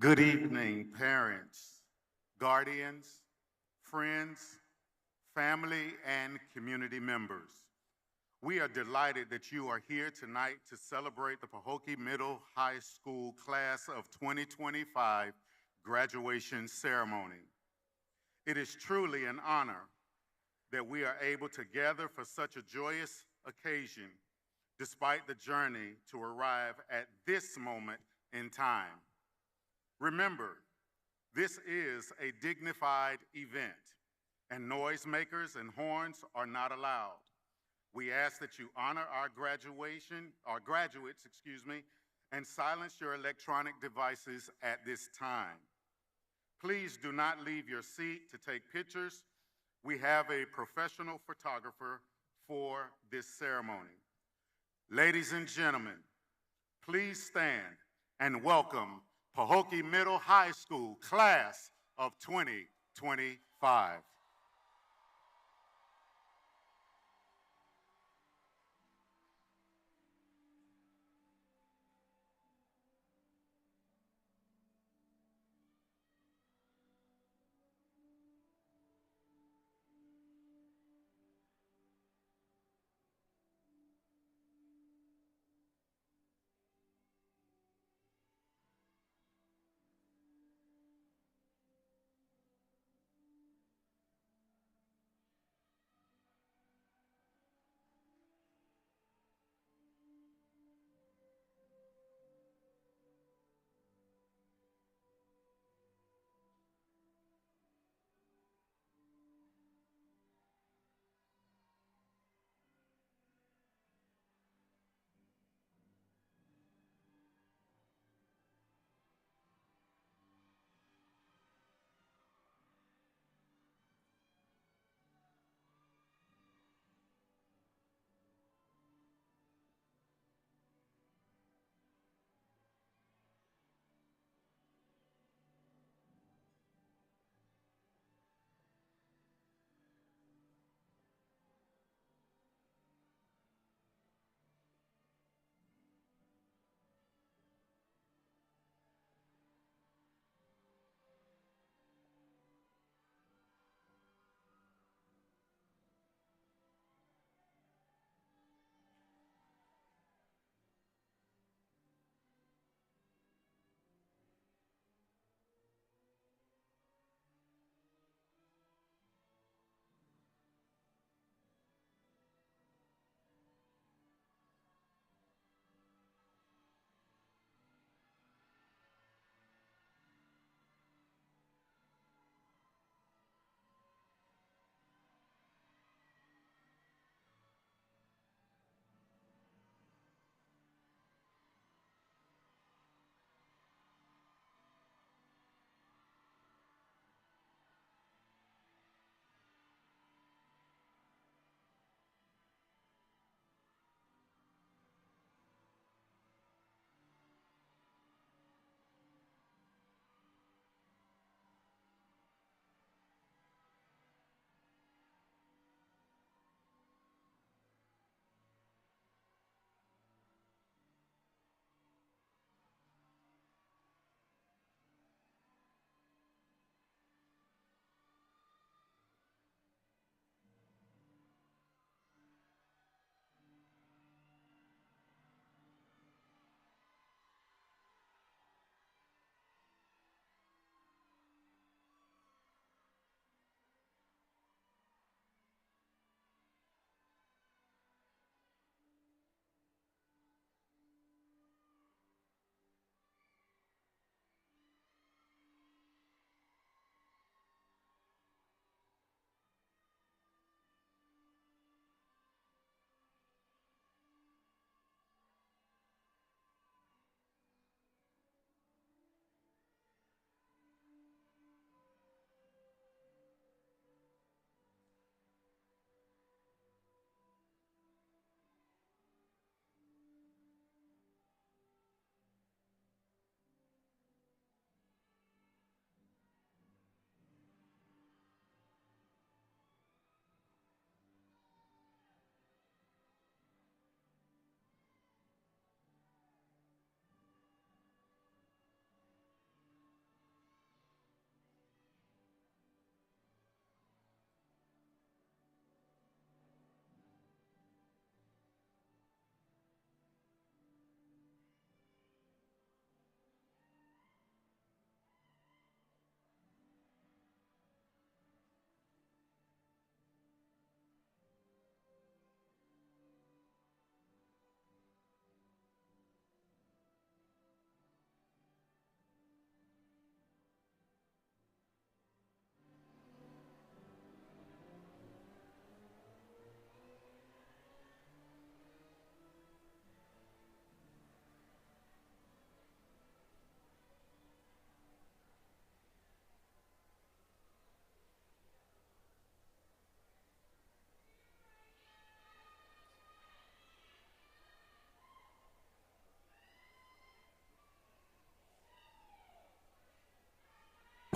Good evening, parents, guardians, friends, family, and community members. We are delighted that you are here tonight to celebrate the Pahokee Middle High School Class of 2025 graduation ceremony. It is truly an honor that we are able to gather for such a joyous occasion, despite the journey to arrive at this moment in time. Remember, this is a dignified event, and noisemakers and horns are not allowed. We ask that you honor our graduates, and silence your electronic devices at this time. Please do not leave your seat to take pictures. We have a professional photographer for this ceremony. Ladies and gentlemen, please stand and welcome Pahokee Middle High School Class of 2025.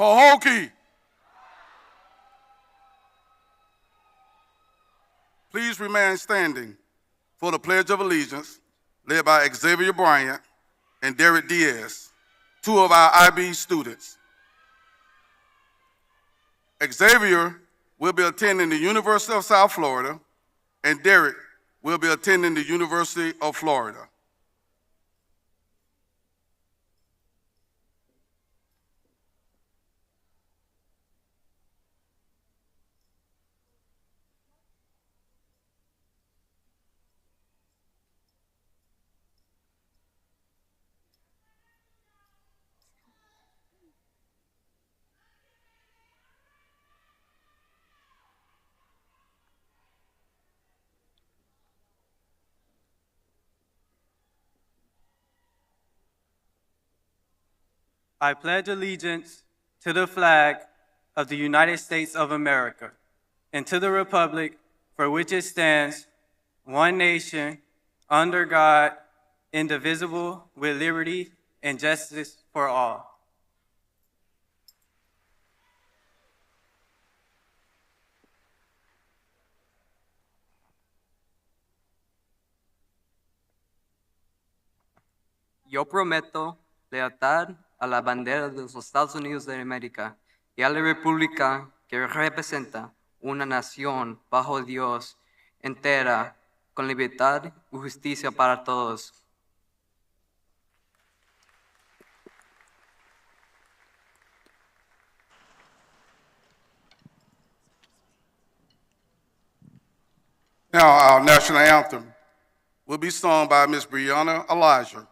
Pahokee. Please remain standing for the Pledge of Allegiance, led by Xavier Bryant and Derek Diaz, two of our IB students. Xavier will be attending the University of South Florida, and Derek will be attending the University of Florida. I pledge allegiance to the flag of the United States of America and to the republic for which it stands, one nation, under God, indivisible, with liberty and justice for all. Yo prometo lealtad a la bandera de los Estados Unidos de América y a la república que representa una nación bajo Dios entera, con libertad y justicia para todos. Now, our national anthem will be sung by Ms. Brianna Elijah,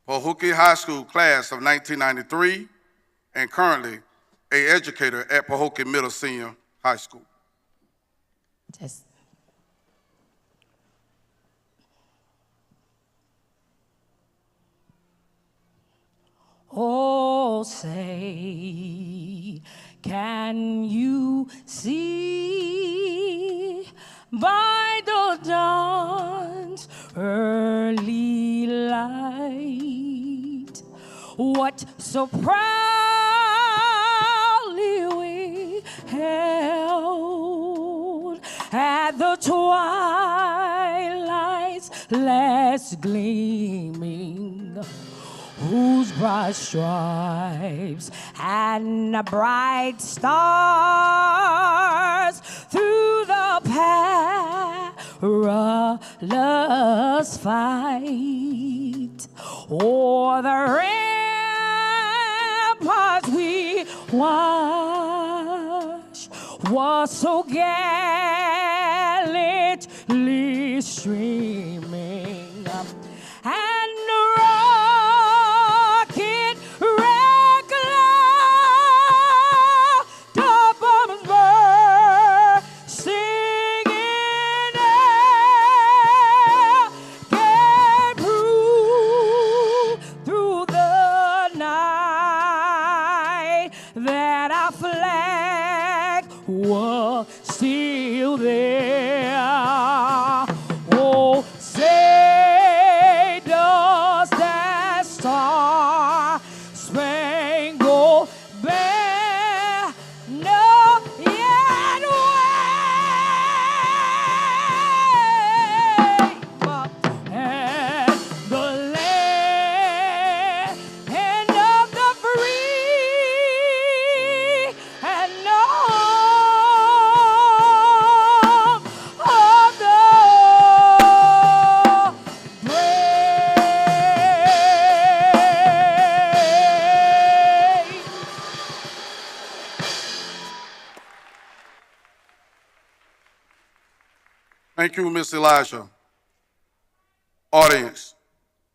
Pahokee High School class of 1993, and currently an educator at Pahokee Middle Senior High School. Test. Oh, say, can you see by the dawn's early light what so proudly we held at the twilight's last gleaming, whose broad stripes and the bright stars through the perilous fight o'er the ramparts we watched was so gallantly streaming, and the rocket red cloud, the bombs bursting in air, can prove through the night that our flag was still there. Oh, say does that star spangled banner yet wave at the land of the free and home of the brave. Thank you, Ms. Elijah. Audience,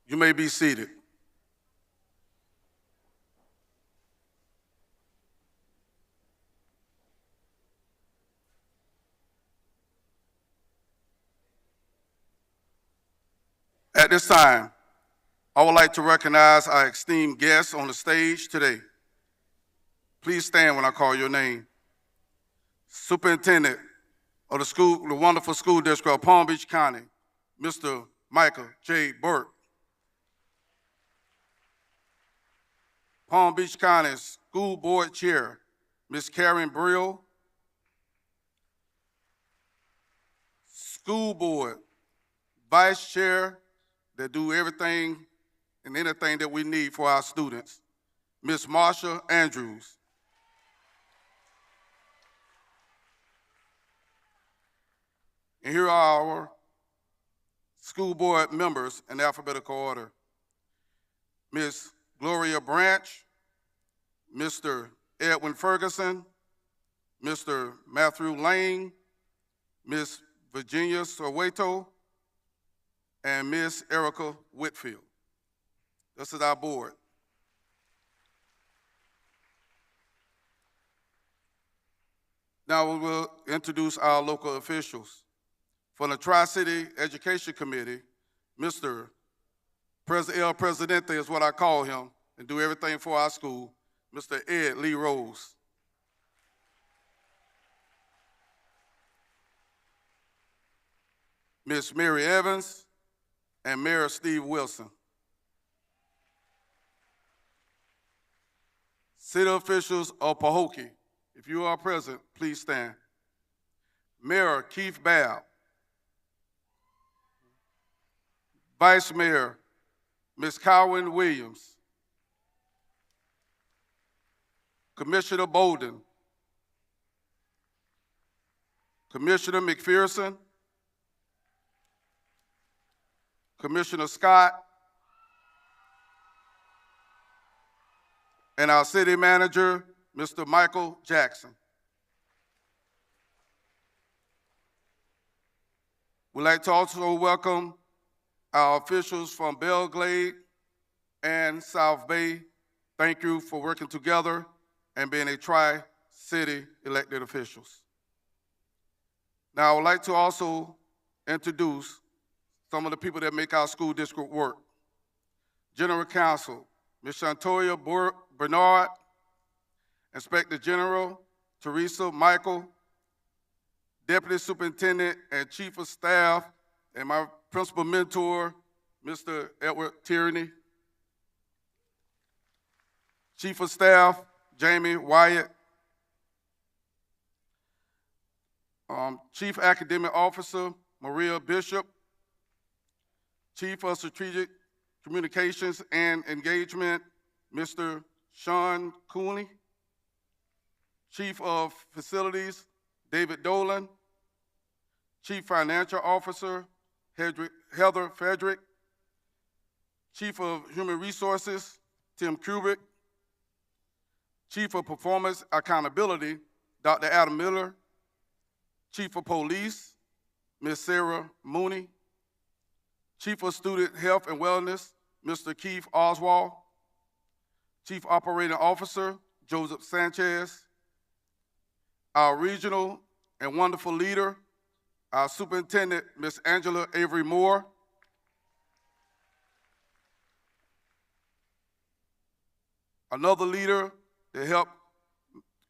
you may be seated. At this time, I would like to recognize our esteemed guests on the stage today. Please stand when I call your name. Superintendent of the wonderful school district of Palm Beach County, Mr. Michael J. Burke. Palm Beach County School Board Chair, Ms. Karen Brill. School Board Vice Chair that do everything and anything that we need for our students, Ms. Marsha Andrews. And here are our school board members in alphabetical order. Ms. Gloria Branch, Mr. Edwin Ferguson, Mr. Matthew Lane, Ms. Virginia Soweto, and Ms. Erica Whitfield. This is our board. Now we will introduce our local officials. For the Tri-City Education Committee, Mr. El Presidente is what I call him, and do everything for our school, Mr. Ed Lee Rose. Ms. Mary Evans, and Mayor Steve Wilson. City officials of Pahokee, if you are present, please stand. Mayor Keith Babb. Vice Mayor, Ms. Cowan Williams. Commissioner Bolden. Commissioner McPherson. Commissioner Scott. And our city manager, Mr. Michael Jackson. We'd like to also welcome our officials from Belle Glade and South Bay. Thank you for working together and being a Tri-City elected officials. Now, I would like to also introduce some of the people that make our school district work. General Counsel, Ms. Shantoya Bernard, Inspector General Teresa Michael, Deputy Superintendent and Chief of Staff, and my principal mentor, Mr. Edward Tierney. Chief of Staff, Jamie Wyatt. Chief Academic Officer, Maria Bishop. Chief of Strategic Communications and Engagement, Mr. Sean Cooney. Chief of Facilities, David Dolan. Chief Financial Officer, Heather Frederick. Chief of Human Resources, Tim Kubrick. Chief of Performance Accountability, Dr. Adam Miller. Chief of Police, Ms. Sarah Mooney. Chief of Student Health and Wellness, Mr. Keith Oswald. Chief Operating Officer, Joseph Sanchez. Our regional and wonderful leader, our superintendent, Ms. Angela Avery Moore. Another leader that helped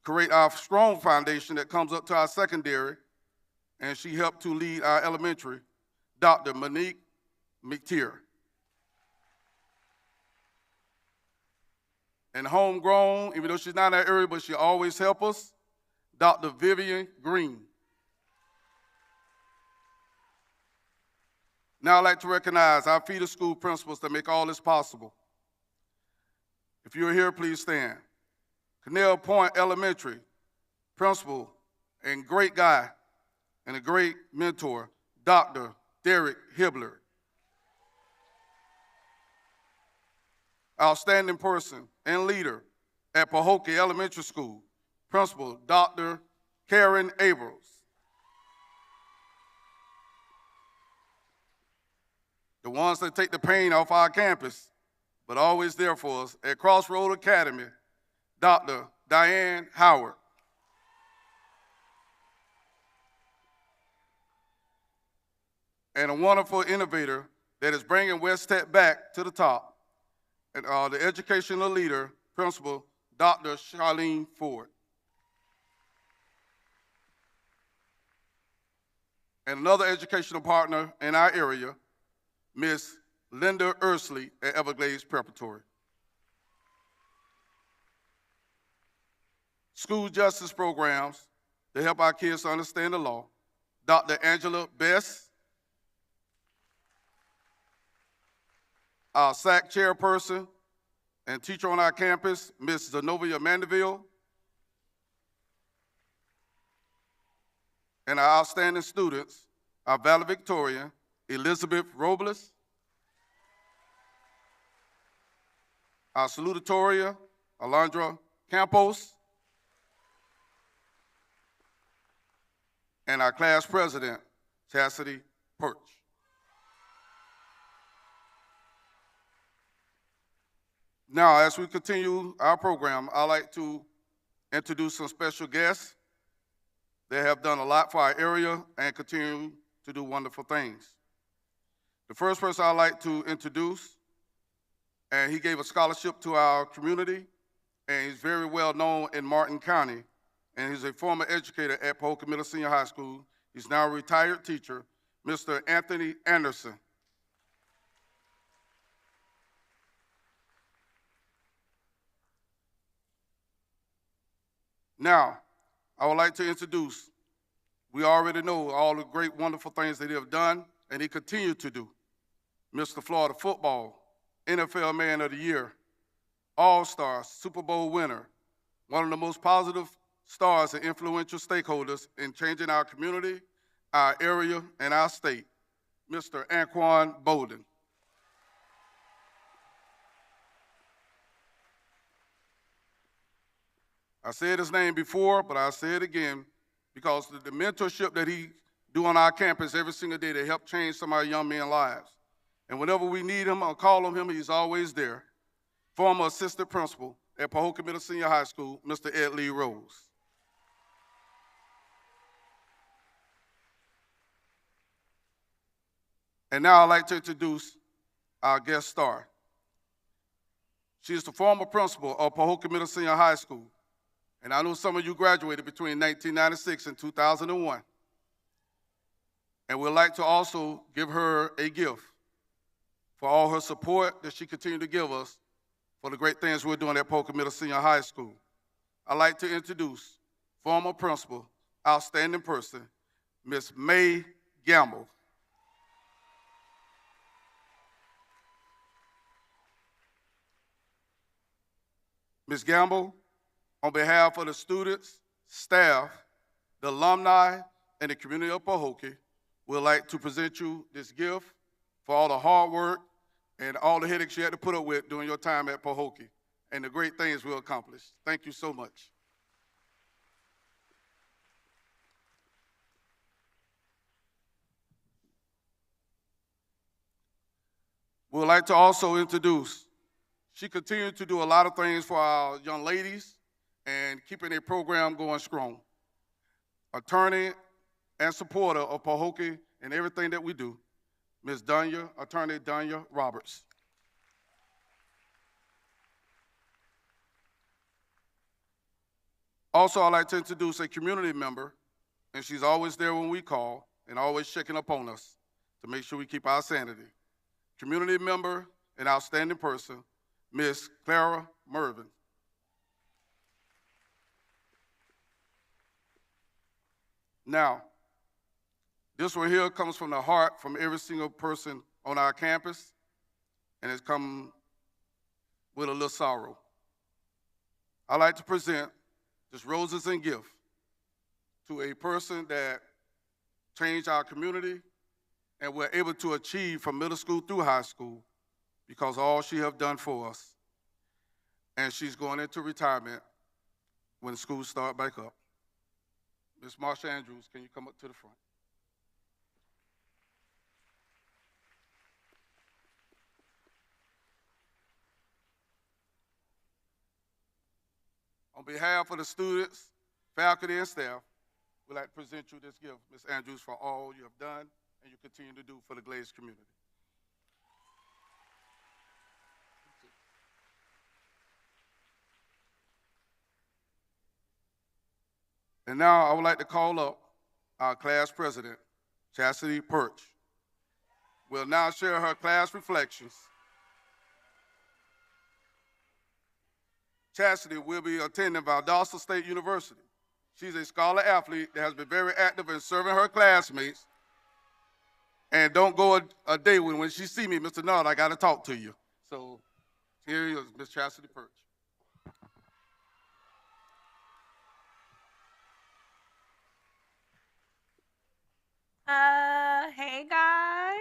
create our strong foundation that comes up to our secondary, and she helped to lead our elementary, Dr. Monique McTier. And homegrown, even though she's not in that area, but she always helps us, Dr. Vivian Green. Now I'd like to recognize our feeder school principals that make all this possible. If you're here, please stand. Canal Point Elementary principal and great guy and a great mentor, Dr. Derek Hibbler. Outstanding person and leader at Pahokee Elementary School, Principal Dr. Karen Abrams. The ones that take the pain off our campus, but always there for us at Crossroad Academy, Dr. Diane Howard. And a wonderful innovator that is bringing West Tech back to the top, and the educational leader, Principal Dr. Charlene Ford. And another educational partner in our area, Miss Linda Ursley at Everglades Preparatory. school justice programs to help our kids understand the law, Dr. Angela Best, our SAC chairperson and teacher on our campus, Ms. Zenobia Mandeville, and our outstanding students, our valedictorian, Elizabeth Robles, our salutatorian, Alondra Campos, and our class president, Chastity Perch. Now, as we continue our program, I'd like to introduce some special guests. They have done a lot for our area and continue to do wonderful things. The first person I'd like to introduce, and he gave a scholarship to our community, and he's very well known in Martin County, and he's a former educator at Pahokee Middle Senior High School. He's now a retired teacher, Mr. Anthony Anderson. Now, I would like to introduce, we already know all the great, wonderful things that he have done, and he continued to do. Mr. Florida Football, NFL Man of the Year, All-Star, Super Bowl winner, one of the most positive stars and influential stakeholders in changing our community, our area, and our state, Mr. Anquan Bolden. I said his name before, but I'll say it again because the mentorship that he do on our campus every single day to help change some of our young men's lives. And whenever we need him or call on him, he's always there. Former assistant principal at Pahokee Middle Senior High School, Mr. Ed Lee Rose. And now I'd like to introduce our guest star. She is the former principal of Pahokee Middle Senior High School. And I know some of you graduated between 1996 and 2001. And we'd like to also give her a gift for all her support that she continued to give us for the great things we're doing at Pahokee Middle Senior High School. I'd like to introduce former principal, outstanding person, Miss May Gamble. Ms. Gamble, on behalf of the students, staff, the alumni, and the community of Pahokee, we'd like to present you this gift for all the hard work and all the headaches you had to put up with during your time at Pahokee and the great things we accomplished. Thank you so much. We would like to also introduce, she continued to do a lot of things for our young ladies and keeping a program going strong. Attorney and supporter of Pahokee and everything that we do, Ms. Dunya, Attorney Dunya Roberts. Also, I'd like to introduce a community member, and she's always there when we call and always checking up on us to make sure we keep our sanity. Community member and outstanding person, Ms. Clara Mervin. Now, this one here comes from the heart from every single person on our campus, and it's come with a little sorrow. I'd like to present this Roses and Gift to a person that changed our community and we're able to achieve from middle school through high school because of all she have done for us. And she's going into retirement when schools start back up. Ms. Marsha Andrews, can you come up to the front? On behalf of the students, faculty, and staff, we'd like to present you this gift, Ms. Andrews, for all you have done and you continue to do for the Glades community. And now I would like to call up our class president, Chastity Perch. Will now share her class reflections. Chastity will be attending Valdosta State University. She's a scholar athlete that has been very active in serving her classmates. And don't go a day when she see me, Mr. Nard, I got to talk to you. So here is Miss Chastity Perch. Hey guys.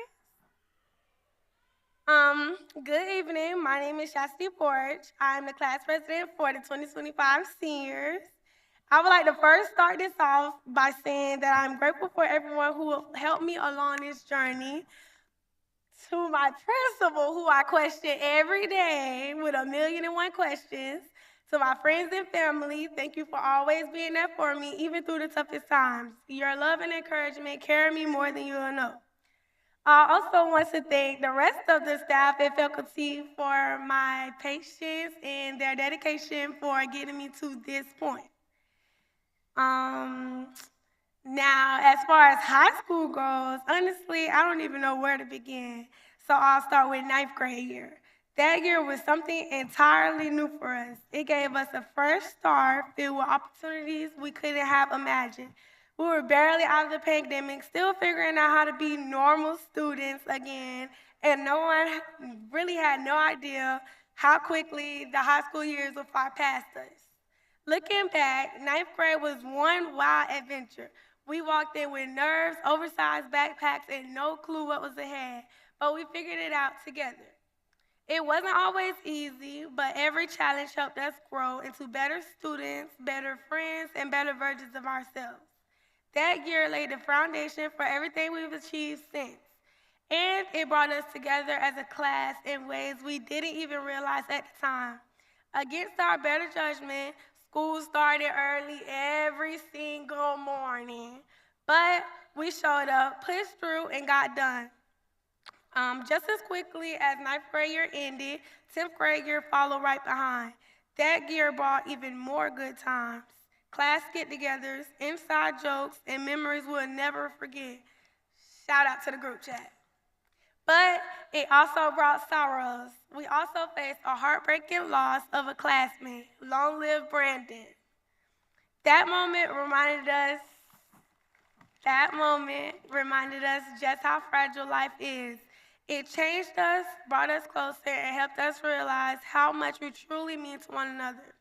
Good evening. My name is Chastity Porch. I'm the class president for the 2025 seniors. I would like to first start this off by saying that I'm grateful for everyone who helped me along this journey. To my principal, who I question every day with 1,000,001 questions. To my friends and family, thank you for always being there for me, even through the toughest times. Your love and encouragement carry me more than you'll know. I also want to thank the rest of the staff and faculty for my patience and their dedication for getting me to this point. Now, as far as high school goes, honestly, I don't even know where to begin. So I'll start with 9th grade year. That year was something entirely new for us. It gave us a fresh start filled with opportunities we couldn't have imagined. We were barely out of the pandemic, still figuring out how to be normal students again, and no one really had no idea how quickly the high school years would fly past us. Looking back, 9th grade was one wild adventure. We walked in with nerves, oversized backpacks, and no clue what was ahead, but we figured it out together. It wasn't always easy, but every challenge helped us grow into better students, better friends, and better versions of ourselves. That year laid the foundation for everything we've achieved since, and it brought us together as a class in ways we didn't even realize at the time. Against our better judgment, school started early every single morning, but we showed up, pushed through, and got done. Just as quickly as 9th grade year ended, 10th grade year followed right behind. That year brought even more good times. Class get-togethers, inside jokes, and memories we'll never forget. Shout out to the group chat. But it also brought sorrows. We also faced a heartbreaking loss of a classmate. Long live Brandon. That moment reminded us just how fragile life is. It changed us, brought us closer, and helped us realize how much we truly mean to one another.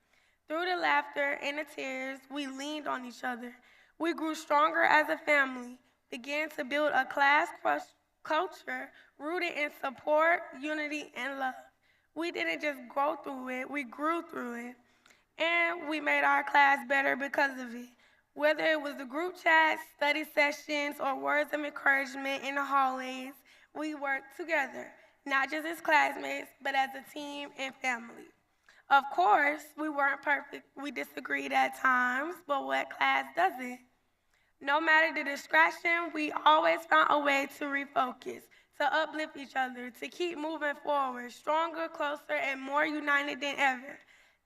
Through the laughter and the tears, we leaned on each other. We grew stronger as a family, began to build a class culture rooted in support, unity, and love. We didn't just go through it, we grew through it. And we made our class better because of it. Whether it was the group chats, study sessions, or words of encouragement in the hallways, we worked together, not just as classmates, but as a team and family. Of course, we weren't perfect. We disagreed at times, but what class doesn't? No matter the distraction, we always found a way to refocus, to uplift each other, to keep moving forward, stronger, closer, and more united than ever.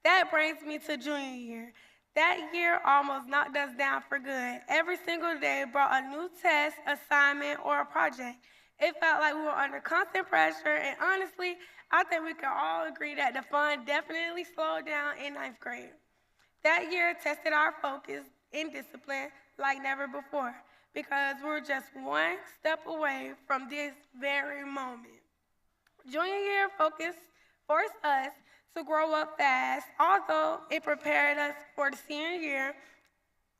That brings me to junior year. That year almost knocked us down for good. Every single day brought a new test, assignment, or a project. It felt like we were under constant pressure, and honestly, I think we can all agree that the fun definitely slowed down in 9th grade. That year tested our focus and discipline like never before, because we were just one step away from this very moment. Junior year focus forced us to grow up fast, although it prepared us for the senior year.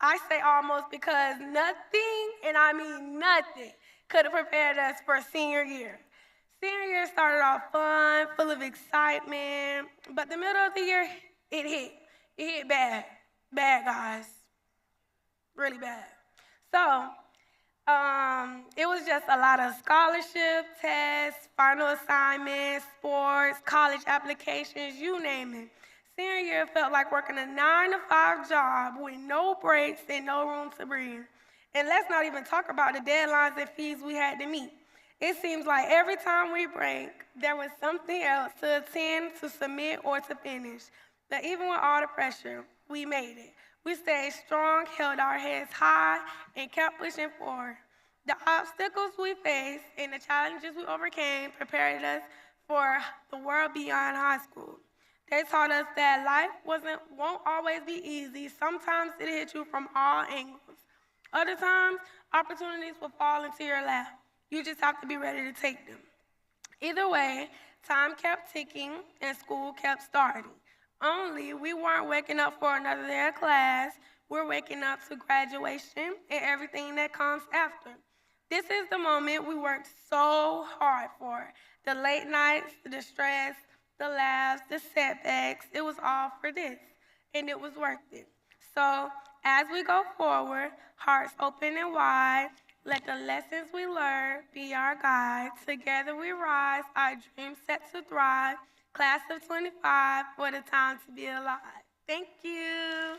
I say almost because nothing, and I mean nothing, could have prepared us for senior year. Senior year started off fun, full of excitement, but the middle of the year, it hit. It hit bad. Bad, guys. Really bad. So, it was just a lot of scholarship, tests, final assignments, sports, college applications, you name it. Senior year felt like working a 9-to-5 job with no breaks and no room to breathe. And let's not even talk about the deadlines and fees we had to meet. It seems like every time we break, there was something else to attend, to submit, or to finish. But even with all the pressure, we made it. We stayed strong, held our heads high, and kept pushing forward. The obstacles we faced and the challenges we overcame prepared us for the world beyond high school. They taught us that life won't always be easy. Sometimes it hits you from all angles. Other times, opportunities will fall into your lap. You just have to be ready to take them. Either way, time kept ticking and school kept starting. Only we weren't waking up for another day of class. We're waking up to graduation and everything that comes after. This is the moment we worked so hard for. The late nights, the stress, the laughs, the setbacks, it was all for this, and it was worth it. So, as we go forward, hearts open and wide, let the lessons we learn be our guide. Together we rise, our dreams set to thrive. Class of 25, for the time to be alive. Thank you.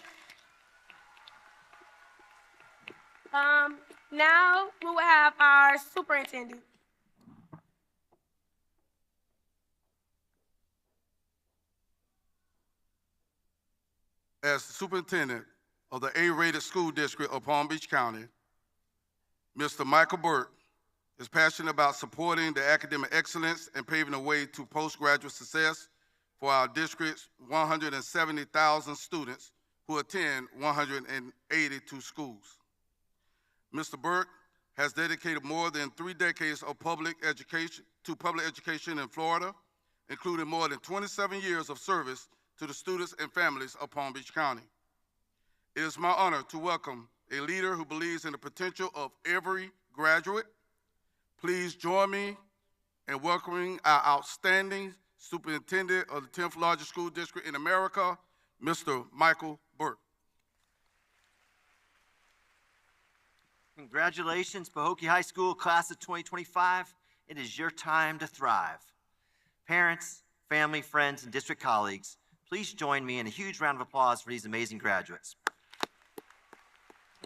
Now we will have our superintendent. As the superintendent of the A-rated school district of Palm Beach County, Mr. Michael Burke is passionate about supporting the academic excellence and paving the way to postgraduate success for our district's 170,000 students who attend 182 schools. Mr. Burke has dedicated more than 3 decades of public education in Florida, including more than 27 years of service to the students and families of Palm Beach County. It is my honor to welcome a leader who believes in the potential of every graduate. Please join me in welcoming our outstanding superintendent of the 10th largest school district in America, Mr. Michael Burke. Congratulations, Pahokee High School class of 2025. It is your time to thrive. Parents, family, friends, and district colleagues, please join me in a huge round of applause for these amazing graduates.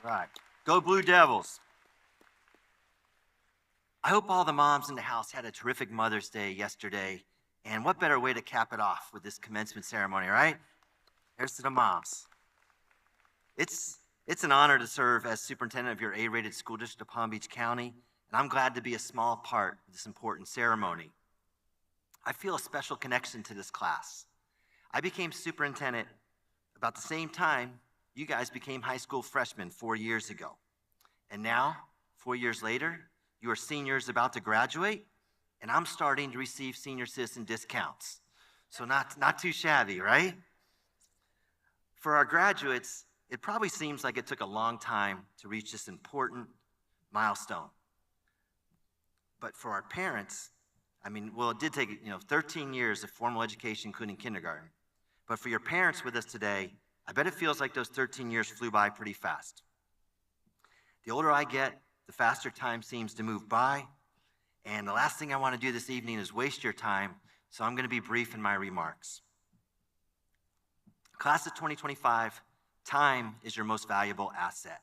All right, go Blue Devils. I hope all the moms in the house had a terrific Mother's Day yesterday, and what better way to cap it off with this commencement ceremony, right? Here's to the moms. It's an honor to serve as superintendent of your A-rated school district of Palm Beach County, and I'm glad to be a small part of this important ceremony. I feel a special connection to this class. I became superintendent about the same time you guys became high school freshmen 4 years ago. And now, 4 years later, you are seniors about to graduate, and I'm starting to receive senior citizen discounts. So not too shabby, right? For our graduates, it probably seems like it took a long time to reach this important milestone. But for our parents, it did take 13 years of formal education, including kindergarten. But for your parents with us today, I bet it feels like those 13 years flew by pretty fast. The older I get, the faster time seems to move by. And the last thing I want to do this evening is waste your time, so I'm going to be brief in my remarks. Class of 2025, time is your most valuable asset.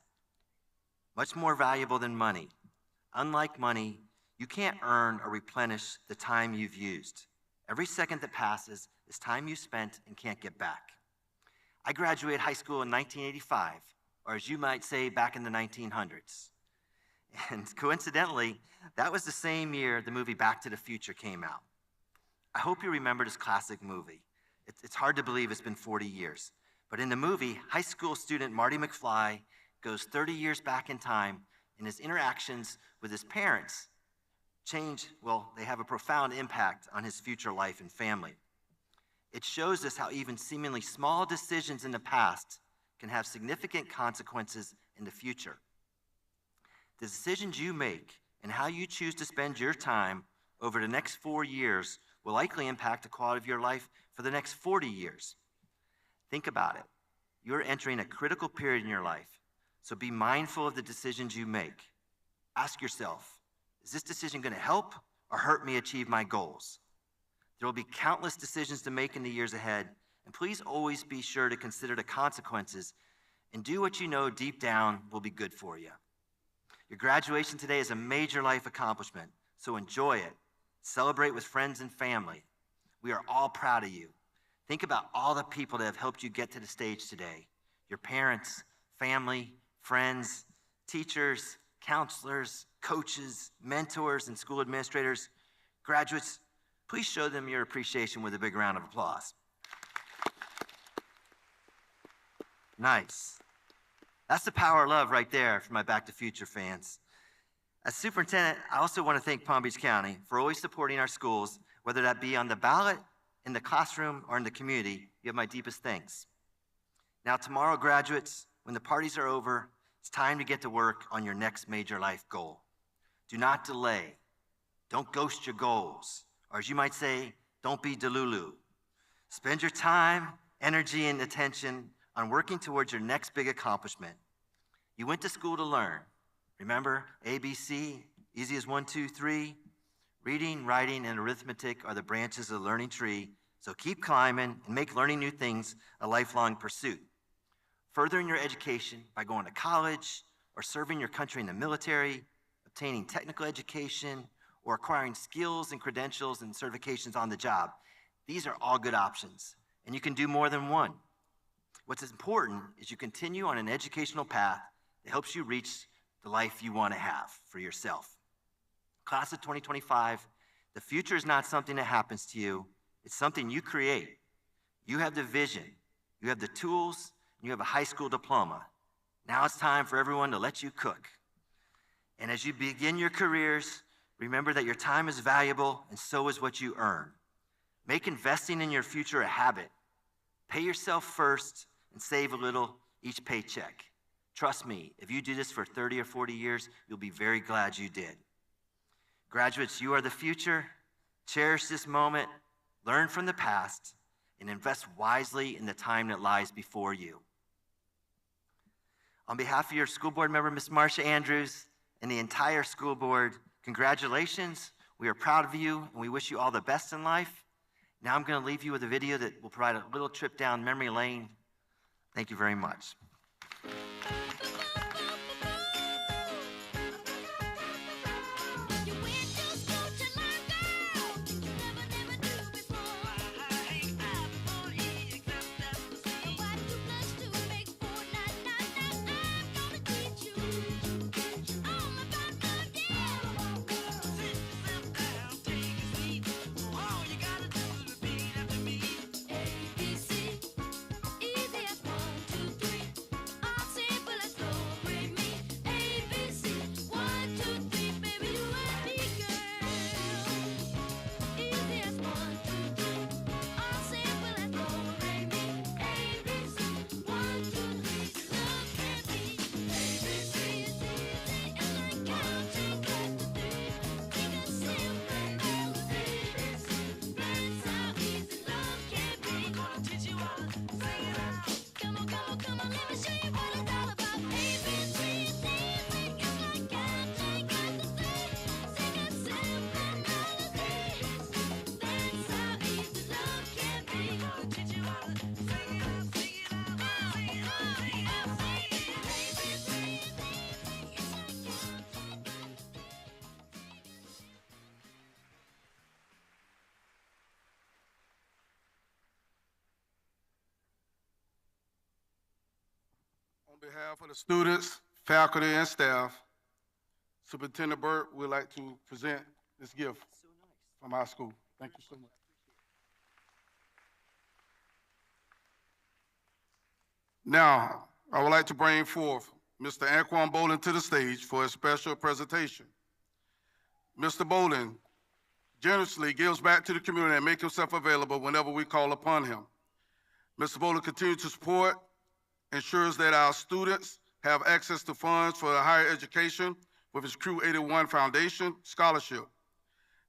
Much more valuable than money. Unlike money, you can't earn or replenish the time you've used. Every second that passes is time you spent and can't get back. I graduated high school in 1985, or as you might say, back in the 1900s. And coincidentally, that was the same year the movie Back to the Future came out. I hope you remember this classic movie. It's hard to believe it's been 40 years. But in the movie, high school student Marty McFly goes 30 years back in time, and his interactions with his parents they have a profound impact on his future life and family. It shows us how even seemingly small decisions in the past can have significant consequences in the future. The decisions you make and how you choose to spend your time over the next 4 years will likely impact the quality of your life for the next 40 years. Think about it. You're entering a critical period in your life, so be mindful of the decisions you make. Ask yourself, is this decision going to help or hurt me achieve my goals? There will be countless decisions to make in the years ahead, and please always be sure to consider the consequences and do what you know deep down will be good for you. Your graduation today is a major life accomplishment, so enjoy it. Celebrate with friends and family. We are all proud of you. Think about all the people that have helped you get to the stage today. Your parents, family, friends, teachers, counselors, coaches, mentors, and school administrators. Graduates, please show them your appreciation with a big round of applause. Nice. That's the power of love right there for my Back to Future fans. As superintendent, I also want to thank Palm Beach County for always supporting our schools, whether that be on the ballot, in the classroom, or in the community. You have my deepest thanks. Now, tomorrow, graduates, when the parties are over, it's time to get to work on your next major life goal. Do not delay. Don't ghost your goals. Or as you might say, don't be delulu. Spend your time, energy, and attention on working towards your next big accomplishment. You went to school to learn. Remember, ABC, easy as 1, 2, 3. Reading, writing, and arithmetic are the branches of the learning tree, so keep climbing and make learning new things a lifelong pursuit. Furthering your education by going to college or serving your country in the military, obtaining technical education, or acquiring skills and credentials and certifications on the job. These are all good options, and you can do more than one. What's important is you continue on an educational path that helps you reach the life you want to have for yourself. Class of 2025, the future is not something that happens to you, it's something you create. You have the vision, you have the tools, and you have a high school diploma. Now it's time for everyone to let you cook. And as you begin your careers, remember that your time is valuable and so is what you earn. Make investing in your future a habit. Pay yourself first and save a little each paycheck. Trust me, if you do this for 30 or 40 years, you'll be very glad you did. Graduates, you are the future. Cherish this moment, learn from the past, and invest wisely in the time that lies before you. On behalf of your school board member, Ms. Marsha Andrews, and the entire school board, congratulations. We are proud of you, and we wish you all the best in life. Now I'm going to leave you with a video that will provide a little trip down memory lane. Thank you very much. On behalf of the students, faculty, and staff, Superintendent Burt would like to present this gift from our school. Thank you so much. Now, I would like to bring forth Mr. Anquan Bolin to the stage for a special presentation. Mr. Bolin generously gives back to the community and makes himself available whenever we call upon him. Mr. Bolin continues to support, ensures that our students have access to funds for higher education with his Crew 81 Foundation scholarship.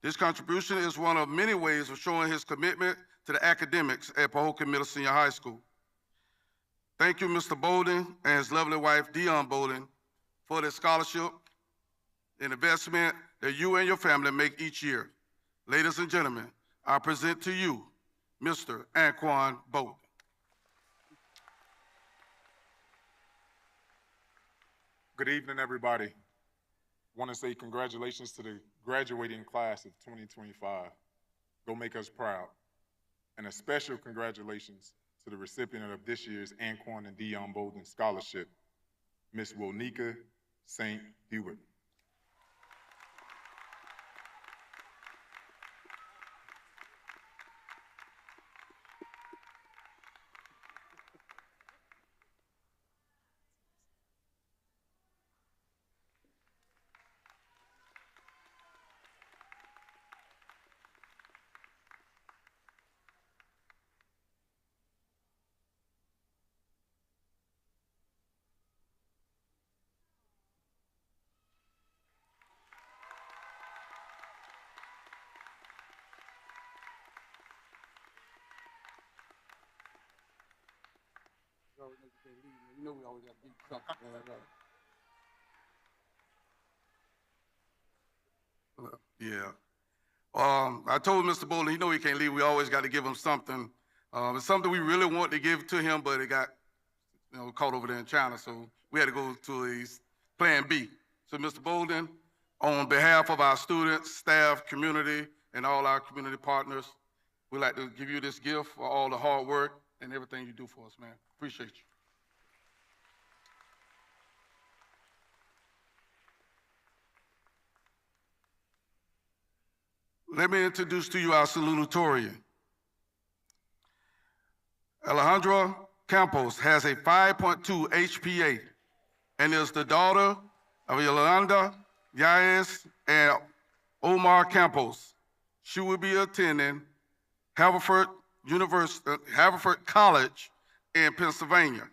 This contribution is one of many ways of showing his commitment to the academics at Pahokee Middle Senior High School. Thank you, Mr. Bolden and his lovely wife, Dion Bolden, for this scholarship and investment that you and your family make each year. Ladies and gentlemen, I present to you Mr. Anquan Bolden. Good evening, everybody. Want to say congratulations to the graduating class of 2025. Go make us proud. And a special congratulations to the recipient of this year's Anquan and Dion Bolden Scholarship, Miss Wilnika St. Hubert. You know we always got to do something, man. Yeah. I told Mr. Bolden, he know he can't leave. We always got to give him something. It's something we really want to give to him, but it got, caught over there in China, so we had to go to a plan B. So, Mr. Bolden, on behalf of our students, staff, community, and all our community partners, we'd like to give you this gift for all the hard work and everything you do for us, man. Appreciate you. Let me introduce to you our salutatorian. Alejandra Campos has a 5.2 HPA and is the daughter of Yolanda Yaez and Omar Campos. She will be attending Haverford College in Pennsylvania.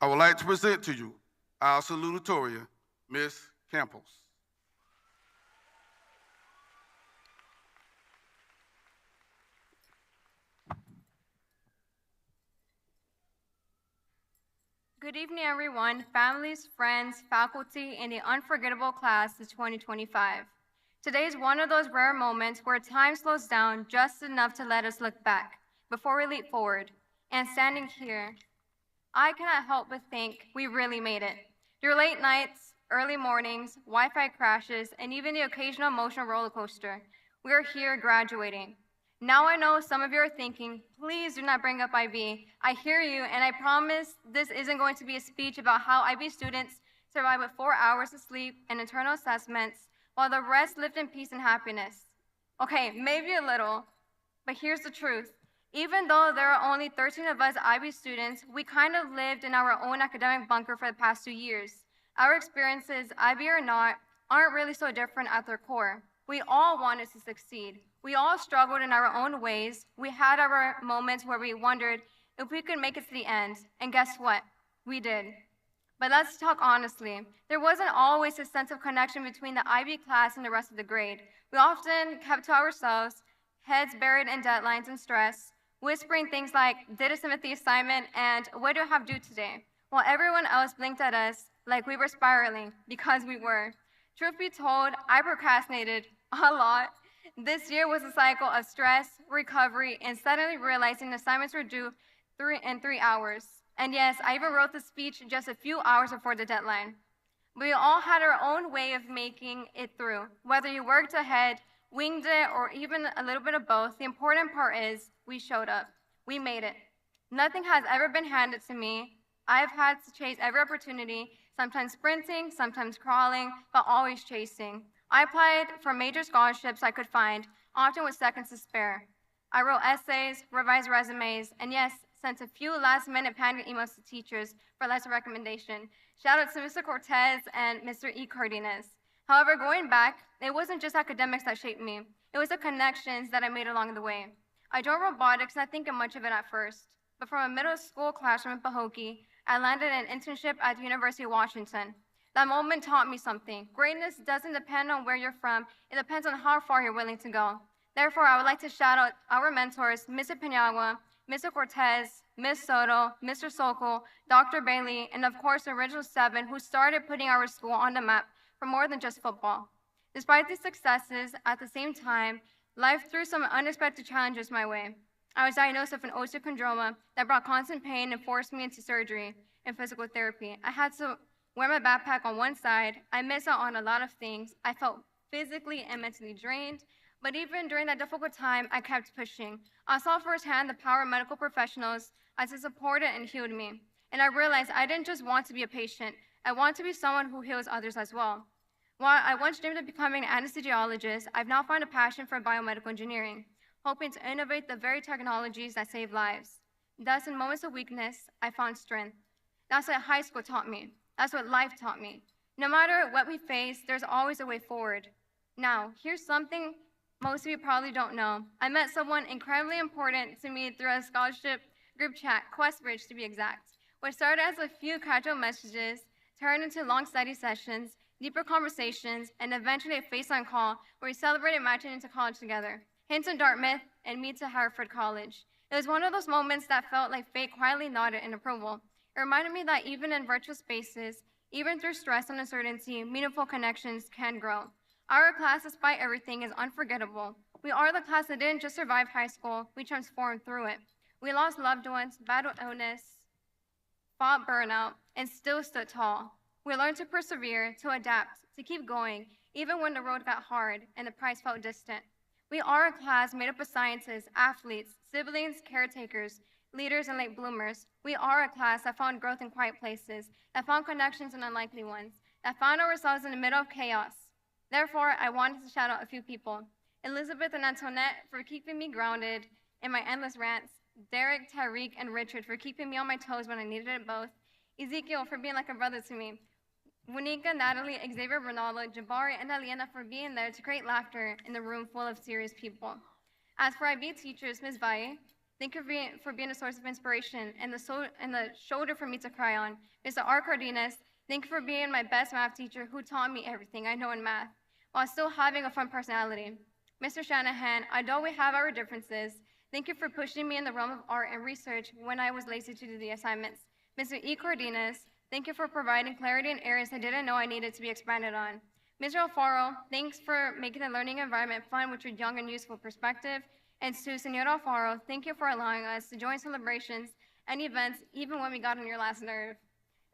I would like to present to you our salutatorian, Ms. Campos. Good evening, everyone, families, friends, faculty, and the unforgettable class of 2025. Today is one of those rare moments where time slows down just enough to let us look back before we leap forward. And standing here, I cannot help but think we really made it. Through late nights, early mornings, Wi-Fi crashes, and even the occasional emotional roller coaster, we are here graduating. Now I know some of you are thinking, please do not bring up IB. I hear you, and I promise this isn't going to be a speech about how IB students survive with 4 hours of sleep and internal assessments, while the rest lived in peace and happiness. Okay, maybe a little, but here's the truth. Even though there are only 13 of us IB students, we kind of lived in our own academic bunker for the past 2 years. Our experiences, IB or not, aren't really so different at their core. We all wanted to succeed. We all struggled in our own ways. We had our moments where we wondered if we could make it to the end. And guess what? We did. But let's talk honestly. There wasn't always a sense of connection between the IB class and the rest of the grade. We often kept to ourselves, heads buried in deadlines and stress, whispering things like, did a Timothy assignment and what do I have due today? While everyone else blinked at us like we were spiraling, because we were. Truth be told, I procrastinated a lot. This year was a cycle of stress, recovery, and suddenly realizing assignments were due in 3 hours. And yes, I even wrote the speech just a few hours before the deadline. We all had our own way of making it through. Whether you worked ahead, winged it, or even a little bit of both, the important part is we showed up. We made it. Nothing has ever been handed to me. I've had to chase every opportunity, sometimes sprinting, sometimes crawling, but always chasing. I applied for major scholarships I could find, often with seconds to spare. I wrote essays, revised resumes, and yes, sent a few last-minute panic emails to teachers for letter of recommendation. Shout out to Mr. Cortez and Mr. E. Cardenas. However, going back, it wasn't just academics that shaped me. It was the connections that I made along the way. I joined robotics, not thinking much of it at first, but from a middle school classroom in Pahokee, I landed an internship at the University of Washington. That moment taught me something. Greatness doesn't depend on where you're from. It depends on how far you're willing to go. Therefore, I would like to shout out our mentors, Mr. Paniagua, Mr. Cortez, Ms. Soto, Mr. Sokol, Dr. Bailey, and of course the original 7 who started putting our school on the map for more than just football. Despite these successes, at the same time, life threw some unexpected challenges my way. I was diagnosed with an osteochondroma that brought constant pain and forced me into surgery and physical therapy. I had to wear my backpack on one side. I missed out on a lot of things. I felt physically and mentally drained, but even during that difficult time, I kept pushing. I saw firsthand the power of medical professionals as it supported and healed me. And I realized I didn't just want to be a patient. I want to be someone who heals others as well. While I once dreamed of becoming an anesthesiologist, I've now found a passion for biomedical engineering, hoping to innovate the very technologies that save lives. Thus, in moments of weakness, I found strength. That's what high school taught me. That's what life taught me. No matter what we face, there's always a way forward. Now, here's something most of you probably don't know. I met someone incredibly important to me through a scholarship group chat, Questbridge to be exact, which started as a few casual messages, turned into long study sessions, deeper conversations, and eventually a FaceTime call where we celebrated matching into college together. Him to Dartmouth and me to Hartford College. It was one of those moments that felt like fate quietly nodded in approval. It reminded me that even in virtual spaces, even through stress and uncertainty, meaningful connections can grow. Our class, despite everything, is unforgettable. We are the class that didn't just survive high school, we transformed through it. We lost loved ones, battled illness, fought burnout, and still stood tall. We learned to persevere, to adapt, to keep going, even when the road got hard and the prize felt distant. We are a class made up of scientists, athletes, siblings, caretakers, leaders, and late bloomers. We are a class that found growth in quiet places, that found connections in unlikely ones, that found ourselves in the middle of chaos. Therefore, I wanted to shout out a few people. Elizabeth and Antoinette for keeping me grounded in my endless rants. Derek, Tariq, and Richard for keeping me on my toes when I needed it both. Ezekiel for being like a brother to me. Monica, Natalie, Xavier, Ronaldo, Jabari, and Aliena for being there to create laughter in the room full of serious people. As for IB teachers, Ms. Valle, thank you for being a source of inspiration and the shoulder for me to cry on. Mr. R. Cardenas, thank you for being my best math teacher who taught me everything I know in math, while still having a fun personality. Mr. Shanahan, although we have our differences, thank you for pushing me in the realm of art and research when I was lazy to do the assignments. Mr. E. Cardenas, thank you for providing clarity in areas I didn't know I needed to be expanded on. Mr. Alfaro, thanks for making the learning environment fun with your young and useful perspective. And to Senor Alfaro, thank you for allowing us to join celebrations and events even when we got on your last nerve.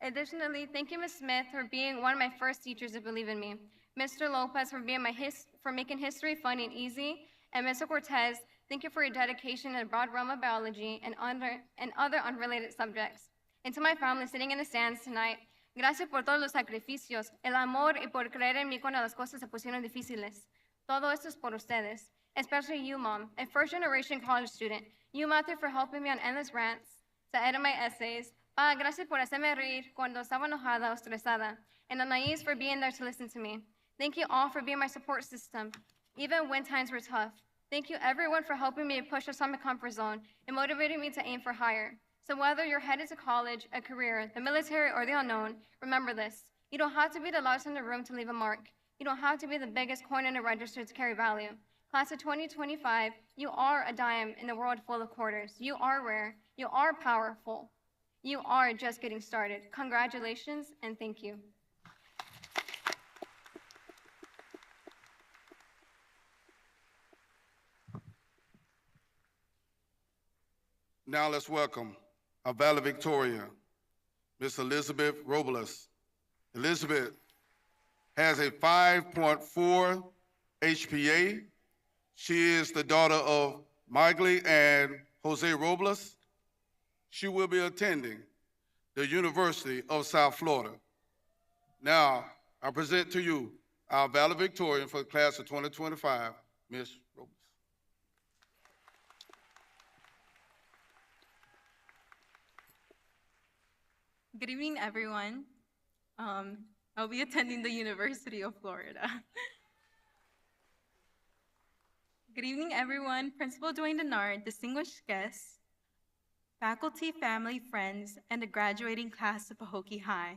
Additionally, thank you, Ms. Smith, for being one of my first teachers to believe in me. Mr. Lopez for making history fun and easy. And Mr. Cortez, thank you for your dedication in the broad realm of biology and other unrelated subjects. And to my family sitting in the stands tonight, gracias por todos los sacrificios, el amor y por creer en mí cuando las cosas se pusieron difíciles. Todo esto es por ustedes, especially you, Mom, a first-generation college student. You, Matthew, for helping me on endless rants, to edit my essays. Pa, gracias por hacerme reír cuando estaba enojada o estresada. And Anais for being there to listen to me. Thank you all for being my support system, even when times were tough. Thank you, everyone, for helping me push outside my comfort zone and motivating me to aim for higher. So whether you're headed to college, a career, the military, or the unknown, remember this. You don't have to be the loudest in the room to leave a mark. You don't have to be the biggest coin in the register to carry value. Class of 2025, you are a dime in the world full of quarters. You are rare. You are powerful. You are just getting started. Congratulations, and thank you. Now let's welcome our valedictorian, Miss Elizabeth Robles. Elizabeth has a 5.4 HPA. She is the daughter of Magali and Jose Robles. She will be attending the University of South Florida. Now, I present to you our valedictorian for the class of 2025, Ms. Robles. Good evening, everyone. I'll be attending the University of Florida. Good evening, everyone. Principal Dwayne Denard, distinguished guests, faculty, family, friends, and the graduating class of Pahokee High.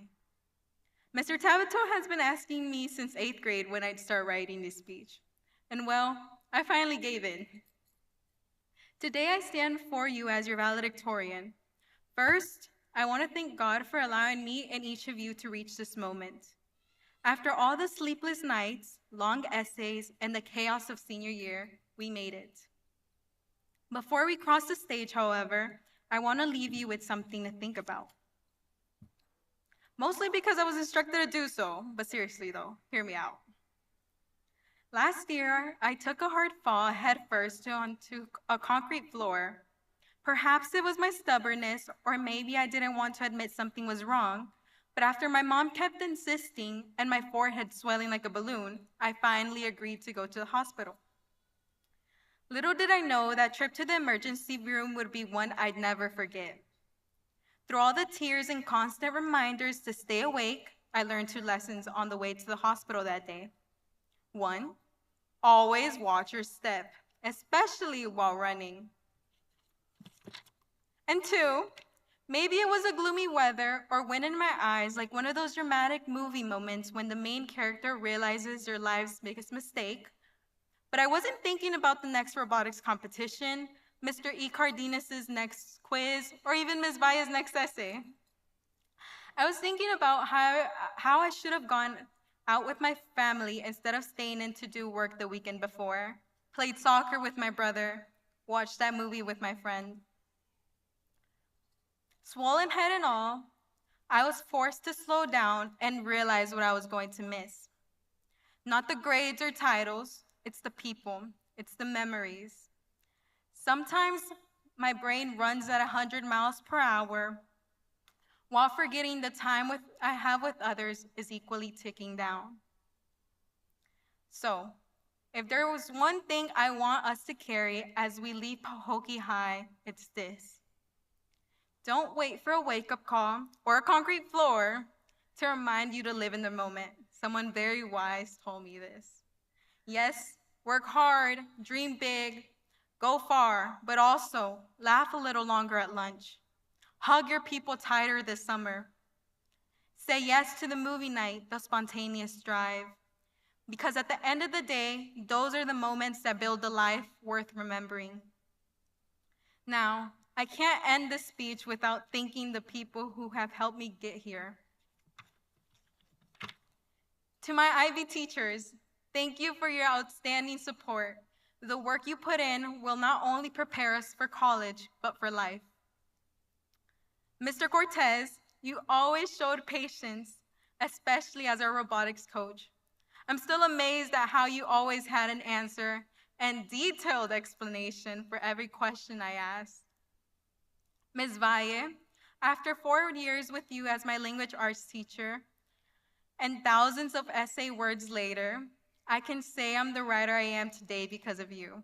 Mr. Tabato has been asking me since 8th grade when I'd start writing this speech. And well, I finally gave in. Today I stand before you as your valedictorian. First, I want to thank God for allowing me and each of you to reach this moment. After all the sleepless nights, long essays, and the chaos of senior year, we made it. Before we cross the stage, however, I want to leave you with something to think about. Mostly because I was instructed to do so, but seriously though, hear me out. Last year, I took a hard fall headfirst onto a concrete floor. Perhaps it was my stubbornness, or maybe I didn't want to admit something was wrong, but after my mom kept insisting and my forehead swelling like a balloon, I finally agreed to go to the hospital. Little did I know that trip to the emergency room would be one I'd never forget. Through all the tears and constant reminders to stay awake, I learned 2 lessons on the way to the hospital that day. 1, always watch your step, especially while running. And 2, maybe it was a gloomy weather or wind in my eyes, like one of those dramatic movie moments when the main character realizes their life's biggest mistake. But I wasn't thinking about the next robotics competition, Mr. E. Cardenas' next quiz, or even Ms. Valle's next essay. I was thinking about how I should have gone out with my family instead of staying in to do work the weekend before, played soccer with my brother, watched that movie with my friend. Swollen head and all, I was forced to slow down and realize what I was going to miss. Not the grades or titles, it's the people, it's the memories. Sometimes my brain runs at 100 miles per hour while forgetting the time I have with others is equally ticking down. So, if there was one thing I want us to carry as we leave Pahokee High, it's this. Don't wait for a wake-up call or a concrete floor to remind you to live in the moment. Someone very wise told me this. Yes, work hard, dream big, go far, but also laugh a little longer at lunch. Hug your people tighter this summer. Say yes to the movie night, the spontaneous drive. Because at the end of the day, those are the moments that build a life worth remembering. Now, I can't end this speech without thanking the people who have helped me get here. To my Ivy teachers, thank you for your outstanding support. The work you put in will not only prepare us for college, but for life. Mr. Cortez, you always showed patience, especially as our robotics coach. I'm still amazed at how you always had an answer and detailed explanation for every question I asked. Ms. Valle, after 4 years with you as my language arts teacher, and thousands of essay words later, I can say I'm the writer I am today because of you.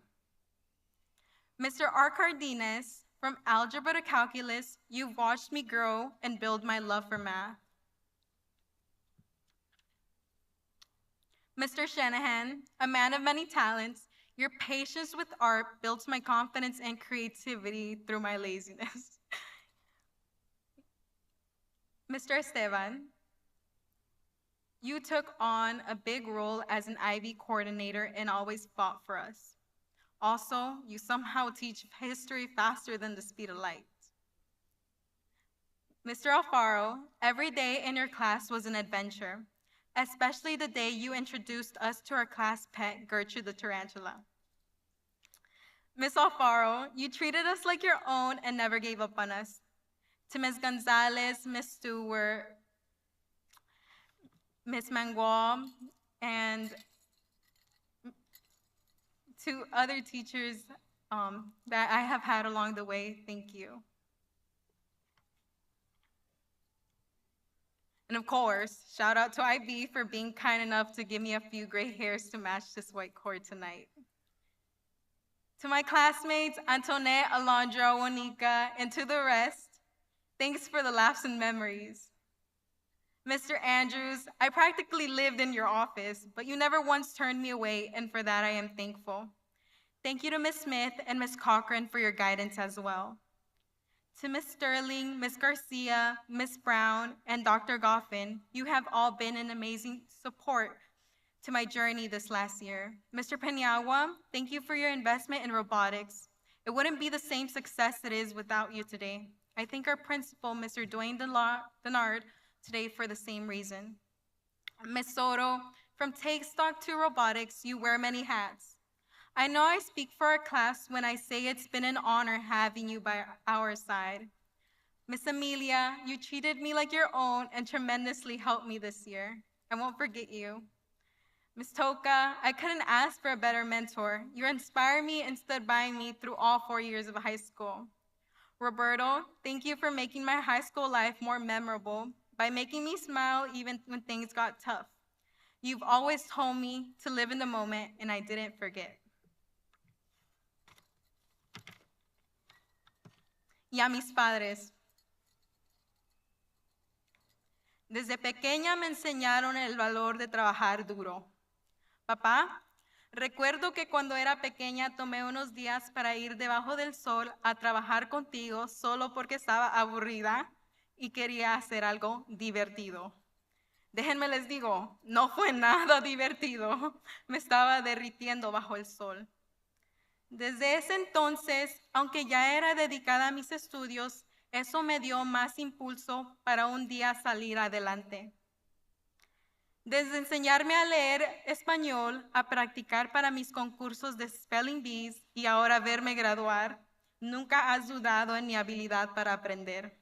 Mr. R. Cardenas, from algebra to calculus, you've watched me grow and build my love for math. Mr. Shanahan, a man of many talents, your patience with art built my confidence and creativity through my laziness. Mr. Esteban, you took on a big role as an IB coordinator and always fought for us. Also, you somehow teach history faster than the speed of light. Mr. Alfaro, every day in your class was an adventure, especially the day you introduced us to our class pet, Gertrude the Tarantula. Ms. Alfaro, you treated us like your own and never gave up on us. To Ms. Gonzalez, Ms. Stewart, Ms. Mangual, and to other teachers that I have had along the way, thank you. And of course, shout out to IB for being kind enough to give me a few gray hairs to match this white cord tonight. To my classmates, Antoinette, Alondra, Juanica, and to the rest, thanks for the laughs and memories. Mr. Andrews, I practically lived in your office, but you never once turned me away, and for that I am thankful. Thank you to Ms. Smith and Ms. Cochran for your guidance as well. To Ms. Sterling, Ms. Garcia, Ms. Brown, and Dr. Goffin, you have all been an amazing support to my journey this last year. Mr. Peñagua, thank you for your investment in robotics. It wouldn't be the same success it is without you today. I thank our principal, Mr. Dwayne Denard, today for the same reason. Ms. Soto, from Take Stock to Robotics, you wear many hats. I know I speak for our class when I say it's been an honor having you by our side. Miss Amelia, you treated me like your own and tremendously helped me this year. I won't forget you. Ms. Toka, I couldn't ask for a better mentor. You inspired me and stood by me through all 4 years of high school. Roberto, thank you for making my high school life more memorable by making me smile even when things got tough. You've always told me to live in the moment, and I didn't forget. Y a mis padres. Desde pequeña me enseñaron el valor de trabajar duro. Papá, recuerdo que cuando era pequeña tomé unos días para ir debajo del sol a trabajar contigo solo porque estaba aburrida y quería hacer algo divertido. Déjenme les digo, no fue nada divertido. Me estaba derritiendo bajo el sol. Desde ese entonces, aunque ya era dedicada a mis estudios, eso me dio más impulso para un día salir adelante. Desde enseñarme a leer español, a practicar para mis concursos de Spelling Bees y ahora verme graduar, nunca has dudado en mi habilidad para aprender.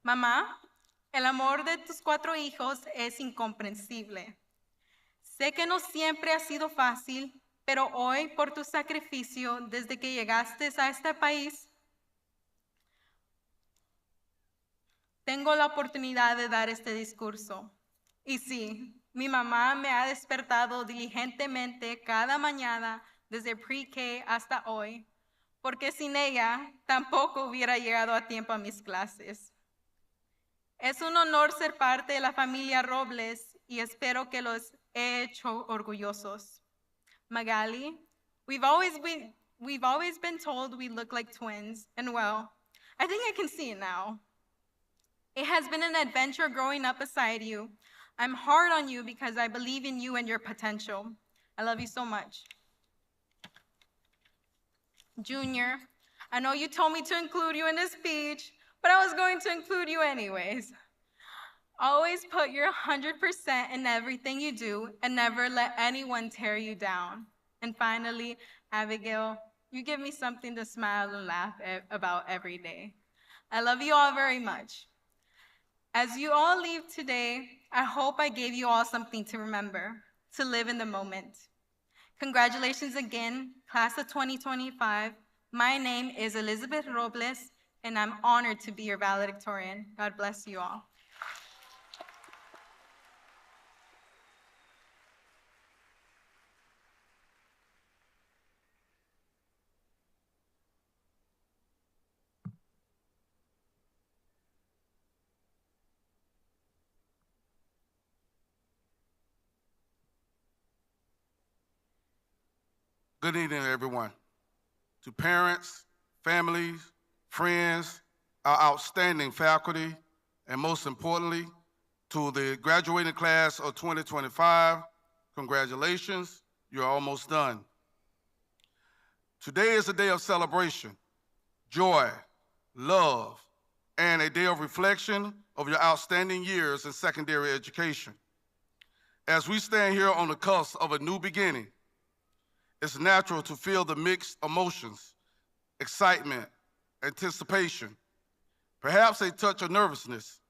Mamá, el amor de tus 4 hijos es incomprensible. Sé que no siempre ha sido fácil, pero hoy por tu sacrificio desde que llegaste a este país, tengo la oportunidad de dar este discurso. Y sí, mi mamá me ha despertado diligentemente cada mañana desde pre-K hasta hoy, porque sin ella tampoco hubiera llegado a tiempo a mis clases. Es un honor ser parte de la familia Robles y espero que los he hecho orgullosos. Magali, we've always been told we look like twins, and well, I think I can see it now. It has been an adventure growing up beside you. I'm hard on you because I believe in you and your potential. I love you so much. Junior, I know you told me to include you in this speech, but I was going to include you anyways. Always put your 100% in everything you do and never let anyone tear you down. And finally, Abigail, you give me something to smile and laugh about every day. I love you all very much. As you all leave today, I hope I gave you all something to remember, to live in the moment. Congratulations again, class of 2025. My name is Elizabeth Robles, and I'm honored to be your valedictorian. God bless you all. Good evening, everyone. To parents, families, friends, our outstanding faculty, and most importantly, to the graduating class of 2025, congratulations, you're almost done. Today is a day of celebration, joy, love, and a day of reflection of your outstanding years in secondary education. As we stand here on the cusp of a new beginning, it's natural to feel the mixed emotions, excitement, anticipation, perhaps a touch of nervousness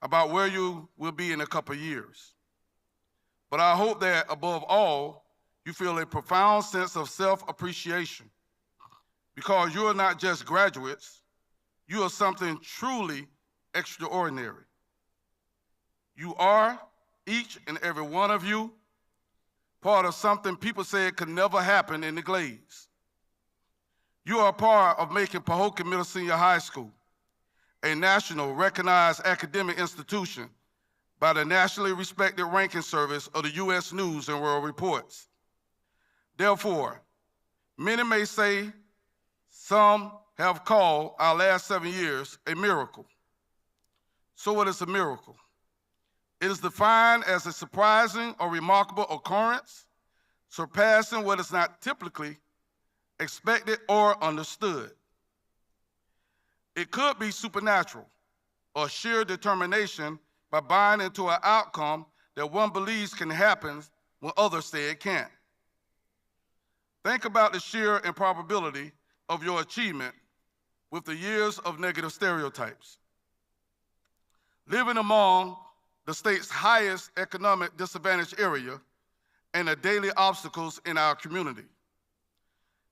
about where you will be in a couple years. But I hope that above all, you feel a profound sense of self-appreciation because you are not just graduates, you are something truly extraordinary. You are, each and every one of you, part of something people said could never happen in the Glades. You are part of making Pahokee Middle Senior High School a national recognized academic institution by the nationally respected ranking service of the U.S. News and World Reports. Therefore, many may say, some have called our last 7 years a miracle. So what is a miracle? It is defined as a surprising or remarkable occurrence, surpassing what is not typically expected or understood. It could be supernatural or sheer determination by buying into an outcome that one believes can happen when others say it can't. Think about the sheer improbability of your achievement with the years of negative stereotypes. Living among the state's highest economic disadvantage area and the daily obstacles in our community.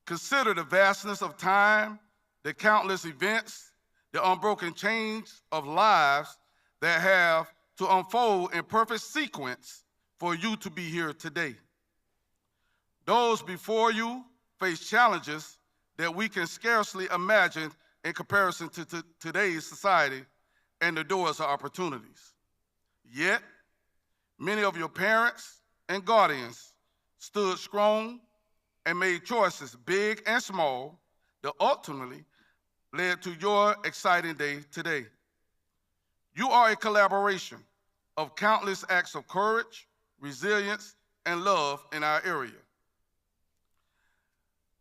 Consider the vastness of time, the countless events, the unbroken chains of lives that have to unfold in perfect sequence for you to be here today. Those before you face challenges that we can scarcely imagine in comparison to today's society and the doors of opportunities. Yet, many of your parents and guardians stood strong and made choices, big and small, that ultimately led to your exciting day today. You are a collaboration of countless acts of courage, resilience, and love in our area.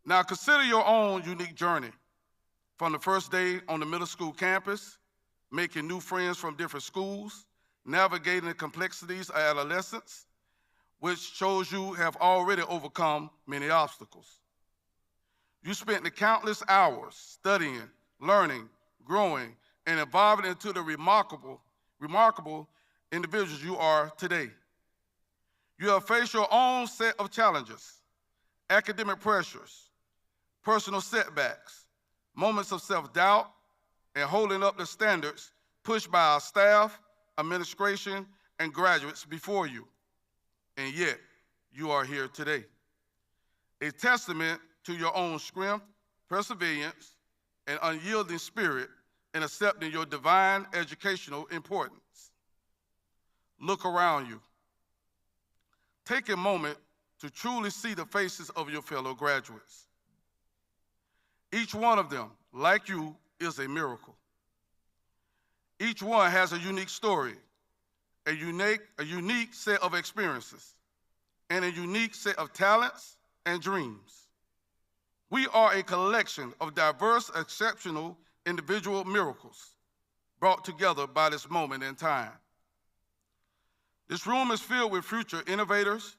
Now consider your own unique journey from the first day on the middle school campus, making new friends from different schools, navigating the complexities of adolescence, which shows you have already overcome many obstacles. You spent the countless hours studying, learning, growing, and evolving into the remarkable individuals you are today. You have faced your own set of challenges, academic pressures, personal setbacks, moments of self-doubt, and holding up the standards pushed by our staff, administration, and graduates before you. And yet, you are here today. A testament to your own strength, perseverance, and unyielding spirit in accepting your divine educational importance. Look around you. Take a moment to truly see the faces of your fellow graduates. Each one of them, like you, is a miracle. Each one has a unique story, a unique set of experiences, and a unique set of talents and dreams. We are a collection of diverse, exceptional individual miracles brought together by this moment in time. This room is filled with future innovators,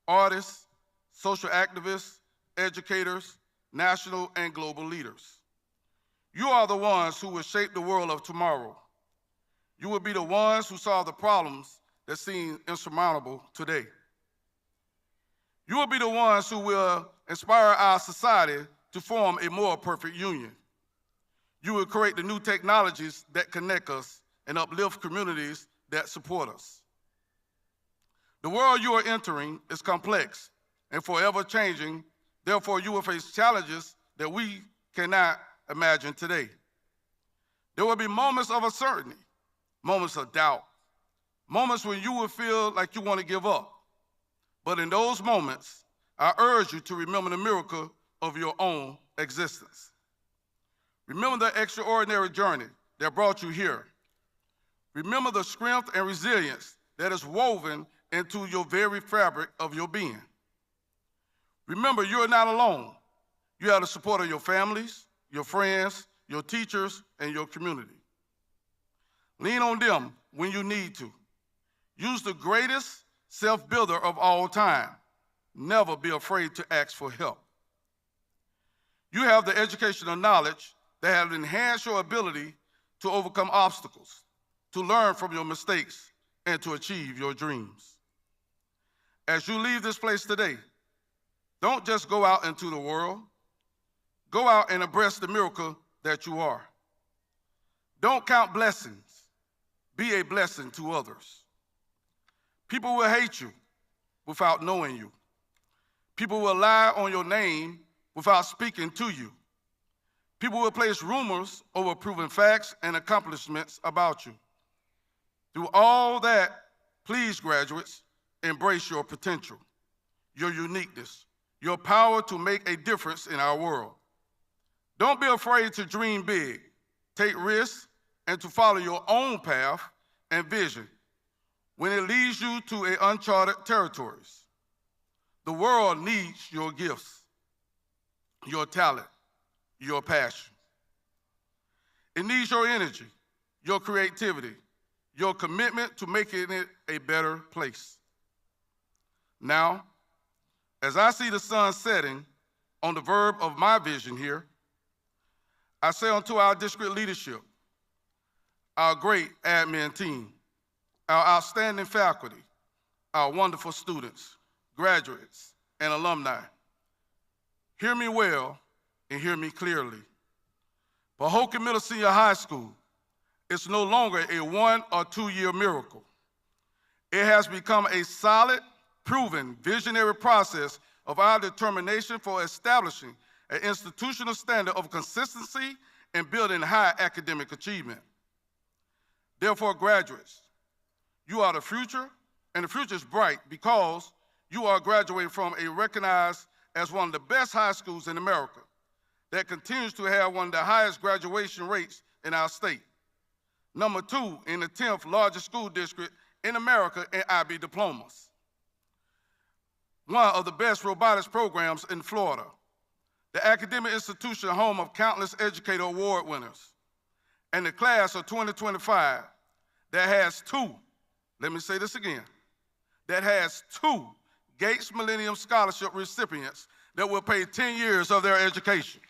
artists, social activists, educators, national and global leaders. You are the ones who will shape the world of tomorrow. You will be the ones who solve the problems that seem insurmountable today. You will be the ones who will inspire our society to form a more perfect union. You will create the new technologies that connect us and uplift communities that support us. The world you are entering is complex and forever changing. Therefore, you will face challenges that we cannot imagine today. There will be moments of uncertainty, moments of doubt, moments when you will feel like you want to give up. But in those moments, I urge you to remember the miracle of your own existence. Remember the extraordinary journey that brought you here. Remember the strength and resilience that is woven into your very fabric of your being. Remember, you're not alone. You have the support of your families, your friends, your teachers, and your community. Lean on them when you need to. Use the greatest self-builder of all time. Never be afraid to ask for help. You have the educational knowledge that has enhanced your ability to overcome obstacles, to learn from your mistakes, and to achieve your dreams. As you leave this place today, don't just go out into the world. Go out and embrace the miracle that you are. Don't count blessings. Be a blessing to others. People will hate you without knowing you. People will lie on your name without speaking to you. People will place rumors over proven facts and accomplishments about you. Through all that, please, graduates, embrace your potential, your uniqueness, your power to make a difference in our world. Don't be afraid to dream big, take risks, and to follow your own path and vision when it leads you to uncharted territories. The world needs your gifts, your talent, your passion. It needs your energy, your creativity, your commitment to making it a better place. Now, as I see the sun setting on the verb of my vision here, I say unto our district leadership, our great admin team, our outstanding faculty, our wonderful students, graduates, and alumni, hear me well and hear me clearly. Pahokee Middle Senior High School is no longer a 1 or 2 year miracle. It has become a solid, proven, visionary process of our determination for establishing an institutional standard of consistency and building high academic achievement. Therefore, graduates, you are the future, and the future is bright because you are graduating from a recognized as one of the best high schools in America that continues to have one of the highest graduation rates in our state. Number 2 in the 10th largest school district in America in IB diplomas. one of the best robotics programs in Florida, the academic institution home of countless educator award winners, and the class of 2025 that has two, let me say this again, that has two Gates Millennium Scholarship recipients that will pay 10 years of their education.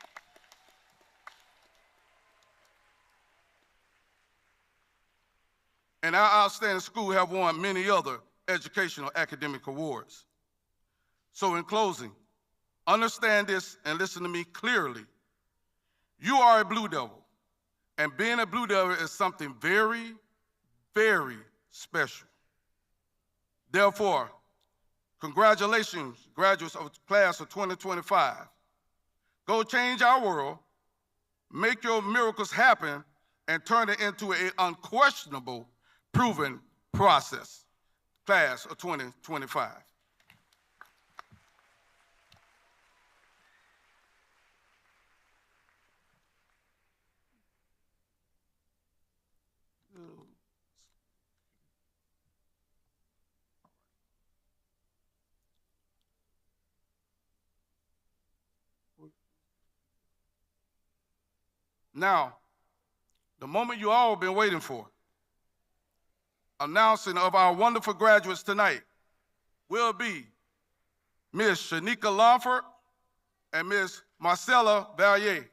And our outstanding school have won many other educational academic awards. So in closing, understand this and listen to me clearly. You are a Blue Devil, and being a Blue Devil is something very, very special. Therefore, congratulations, graduates of the class of 2025. Go change our world, make your miracles happen, and turn it into an unquestionable, proven process. Class of 2025. Now, the moment you all been waiting for, announcing of our wonderful graduates tonight will be Ms. Shanika Longford and Ms. Marcella Valier.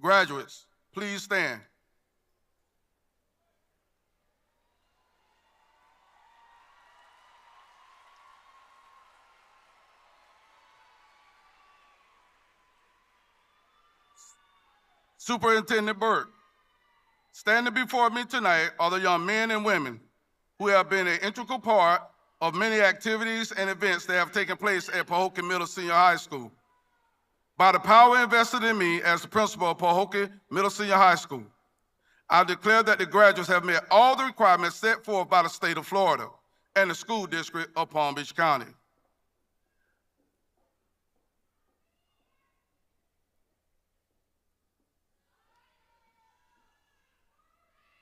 Graduates, please stand. Superintendent Burke, standing before me tonight are the young men and women who have been an integral part of many activities and events that have taken place at Pahokee Middle Senior High School. By the power invested in me as the principal of Pahokee Middle Senior High School, I declare that the graduates have met all the requirements set forth by the state of Florida and the school district of Palm Beach County.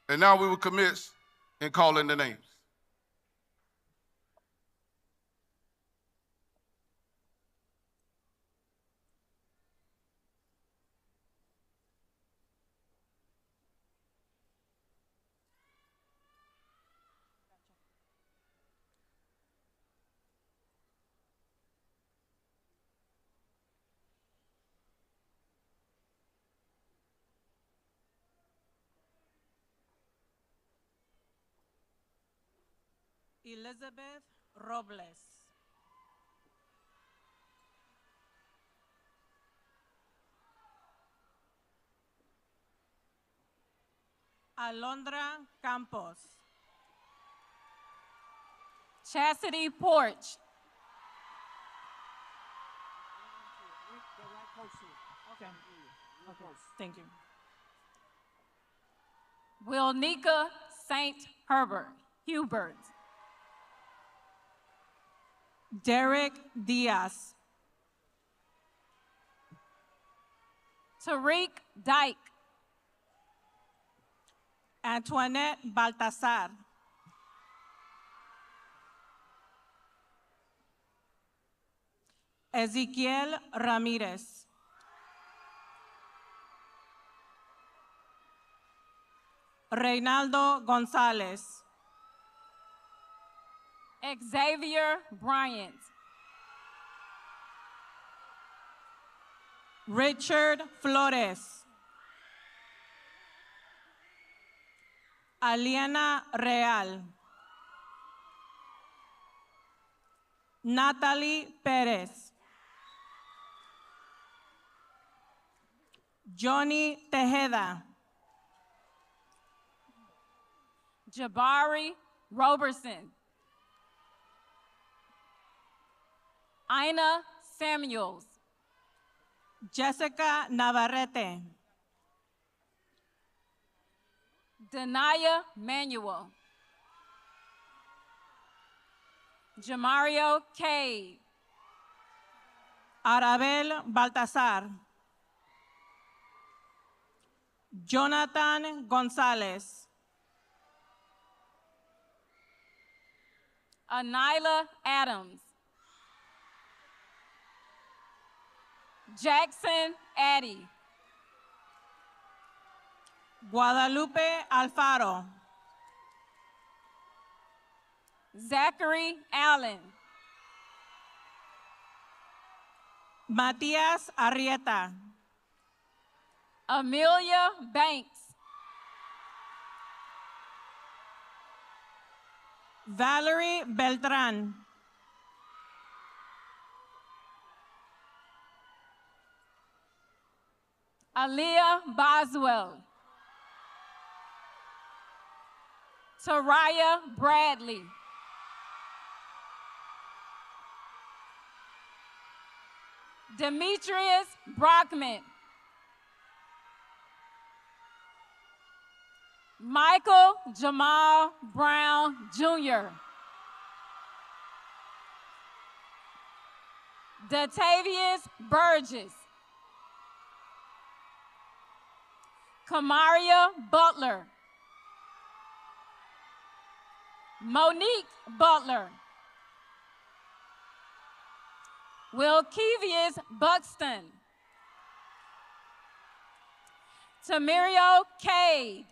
And now we will commence in calling the names. Elizabeth Robles. Alondra Campos. Chastity Porch. Okay. Okay. Thank you. Wilnika Saint Hubert. Derek Diaz. Tariq Dyke. Antoinette Baltasar. Ezequiel Ramirez. Reynaldo Gonzalez. Xavier Bryant. Richard Flores. Aliana Real. Natalie Perez. Johnny Tejeda. Jabari Roberson. Ina Samuels. Jessica Navarrete. Denaya Manuel. Jamario Cade. Arabel Baltazar. Jonathan Gonzalez. Anila Adams. Jackson Addy. Guadalupe Alfaro. Zachary Allen. Matías Arrieta. Amelia Banks. Valerie Beltran. Aaliyah Boswell. Taraya Bradley. Demetrius Brockman. Michael Jamal Brown Jr. Datavius Burgess. Kamaria Butler. Monique Butler. Wilkevius Buxton. Tamirio Cade.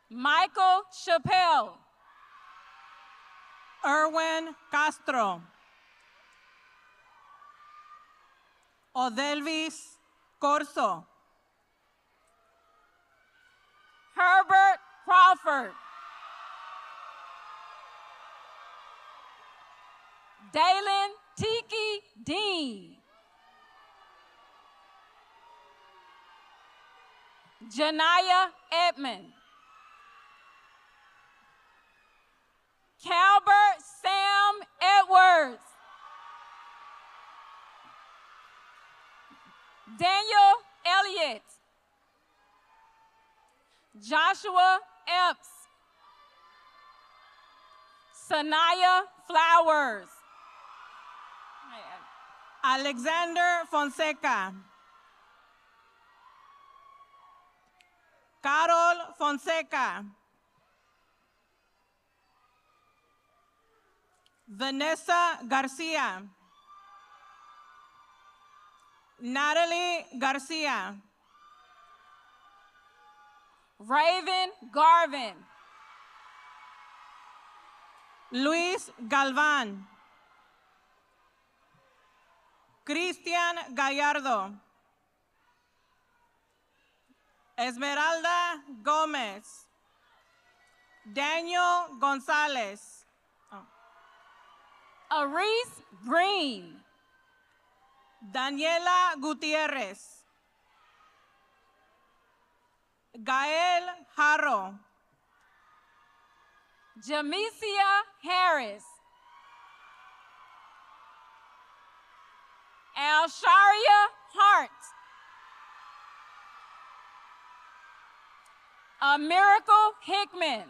Michael Chappelle. Erwin Castro. Odelvis Corso. Herbert Crawford. Dalen Tiki Dean. Janaya Edmond. Calbert Sam Edwards. Daniel Elliott. Joshua Epps. Sanaya Flowers. Alexander Fonseca. Carol Fonseca. Vanessa Garcia. Natalie Garcia. Raven Garvin. Luis Galvan. Cristian Gallardo. Esmeralda Gómez. Daniel Gonzalez. Aris Green. Daniela Gutierrez. Gael Jarro. Jamesia Harris. Alsharia Hart. A Miracle Hickman.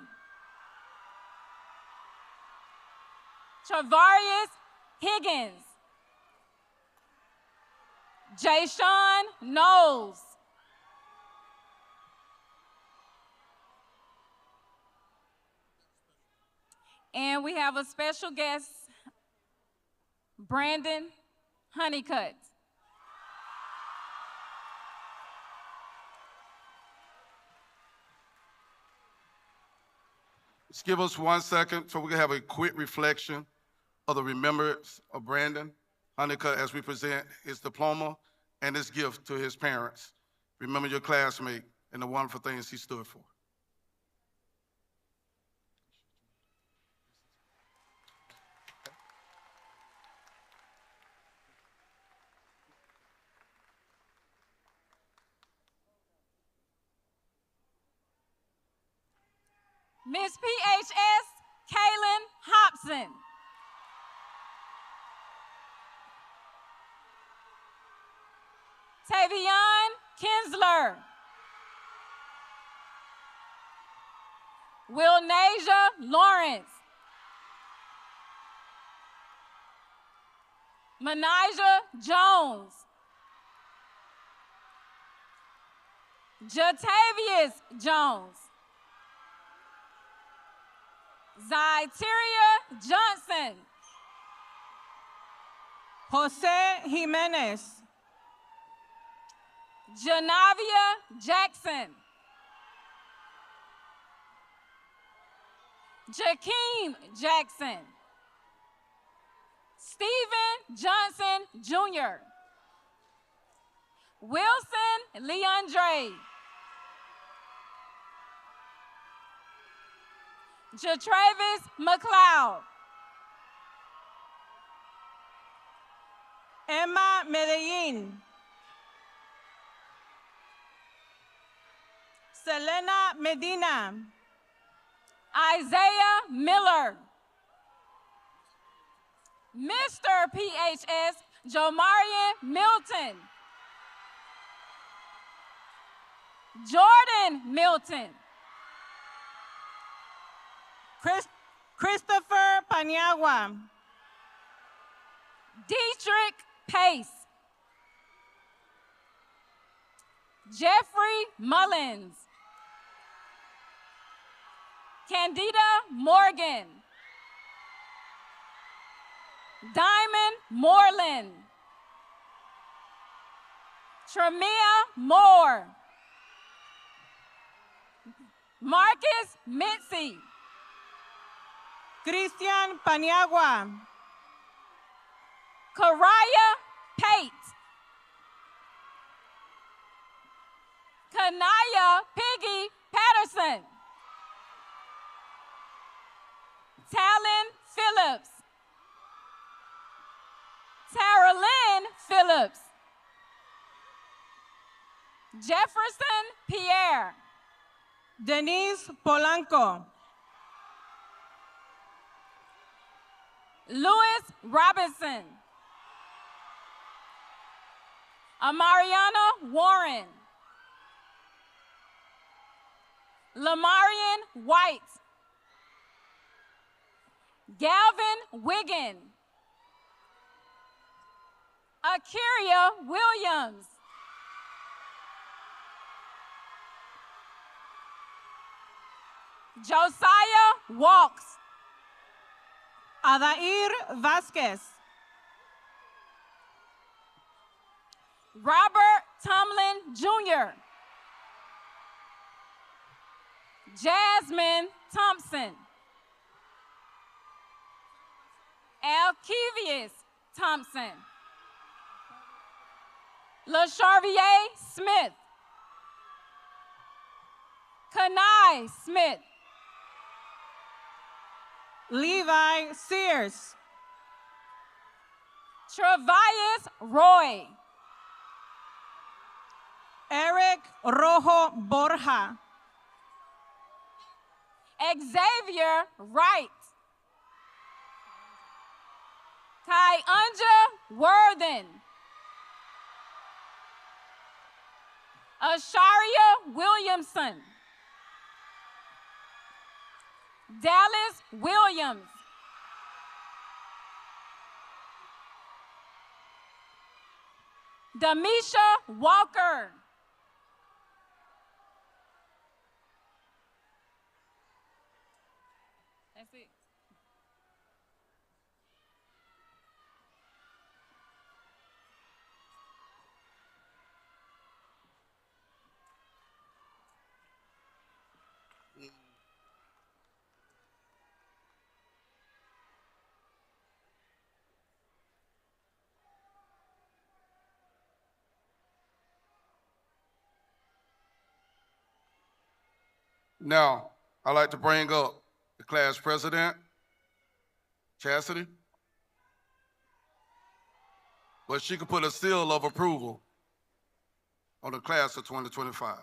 Travarius Higgins. Jayshawn Knowles. And we have a special guest, Brandon Honeycutt. Just give us 1 second so we can have a quick reflection of the remembrance of Brandon Honeycutt as we present his diploma and his gift to his parents. Remember your classmate and the wonderful things he stood for. Miss PHS Kaylin Hobson. Tavion Kinsler. Wilnasia Lawrence. Menija Jones. Jatavius Jones. Zyteria Johnson. Jose Jimenez. Janavia Jackson. Jakeem Jackson. Stephen Johnson Jr. Wilson Leandre. Jatravis McLeod. Emma Medellin. Selena Medina. Isaiah Miller. Mr. PHS Jomarian Milton. Jordan Milton. Christopher Paniagua. Dietrich Pace. Jeffrey Mullins. Candida Morgan. Diamond Moreland. Tremia Moore. Marcus Mitzi. Christian Paniagua. Karaya Pate. Kanaya Piggy Patterson. Talon Phillips. Tara Lynn Phillips. Jefferson Pierre. Denise Polanco. Louis Robinson. Amariana Warren. Lamarian White. Galvin Wiggin. Akiria Williams. Josiah Walks. Adair Vasquez. Robert Tomlin Jr. Jasmine Thompson. Alkevius Thompson. LaCharvier Smith. Kanai Smith. Levi Sears. Travias Roy. Eric Rojo Borja. Xavier Wright. Kyanja Worthen. Asharia Williamson. Dallas Williams. Damisha Walker. That's it. Now, I'd like to bring up the class president, Chastity. But she could put a seal of approval on the class of 2025.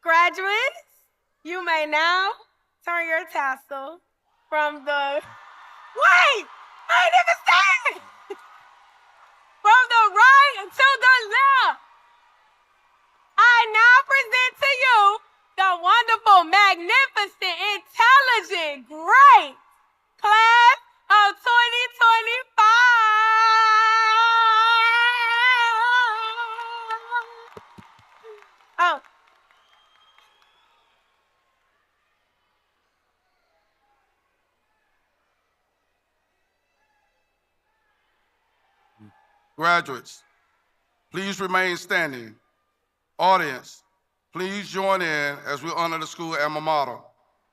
Graduates, you may now turn your tassel from the, wait, I ain't even saying, from the right to the left. I now present to you the wonderful, magnificent did great. Class of 2025. Oh. Graduates, please remain standing. Audience, please join in as we honor the school alma mater.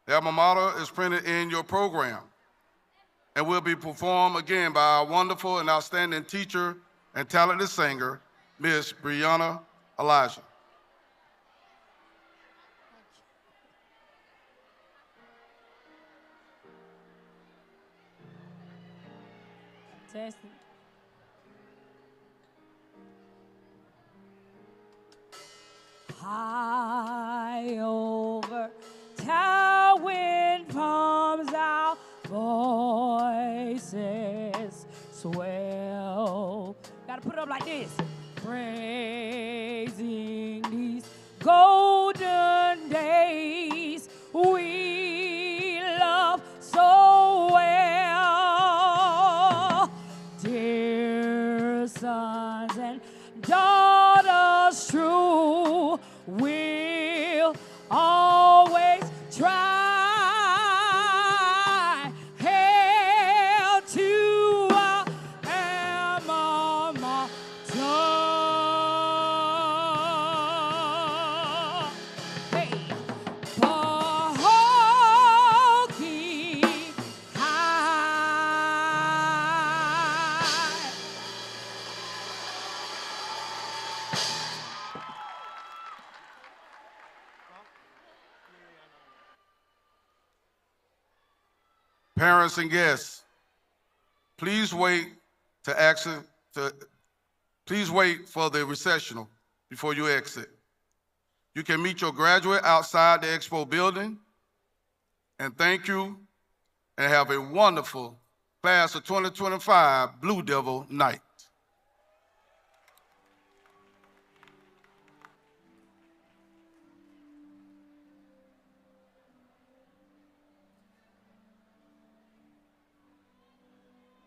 The alma mater is printed in your program and will be performed again by our wonderful and outstanding teacher and talented singer, Miss Brianna Elijah. Testing. High over town wind comes our voices swell. Gotta put it up like this. Praising these golden days we love so well. Dear sons and daughters true, we'll always try. Hail to our alma mater. Hey, Pahokee High. Parents and guests, please wait please wait for the recessional before you exit. You can meet your graduate outside the expo building. And thank you, and have a wonderful class of 2025 Blue Devil night.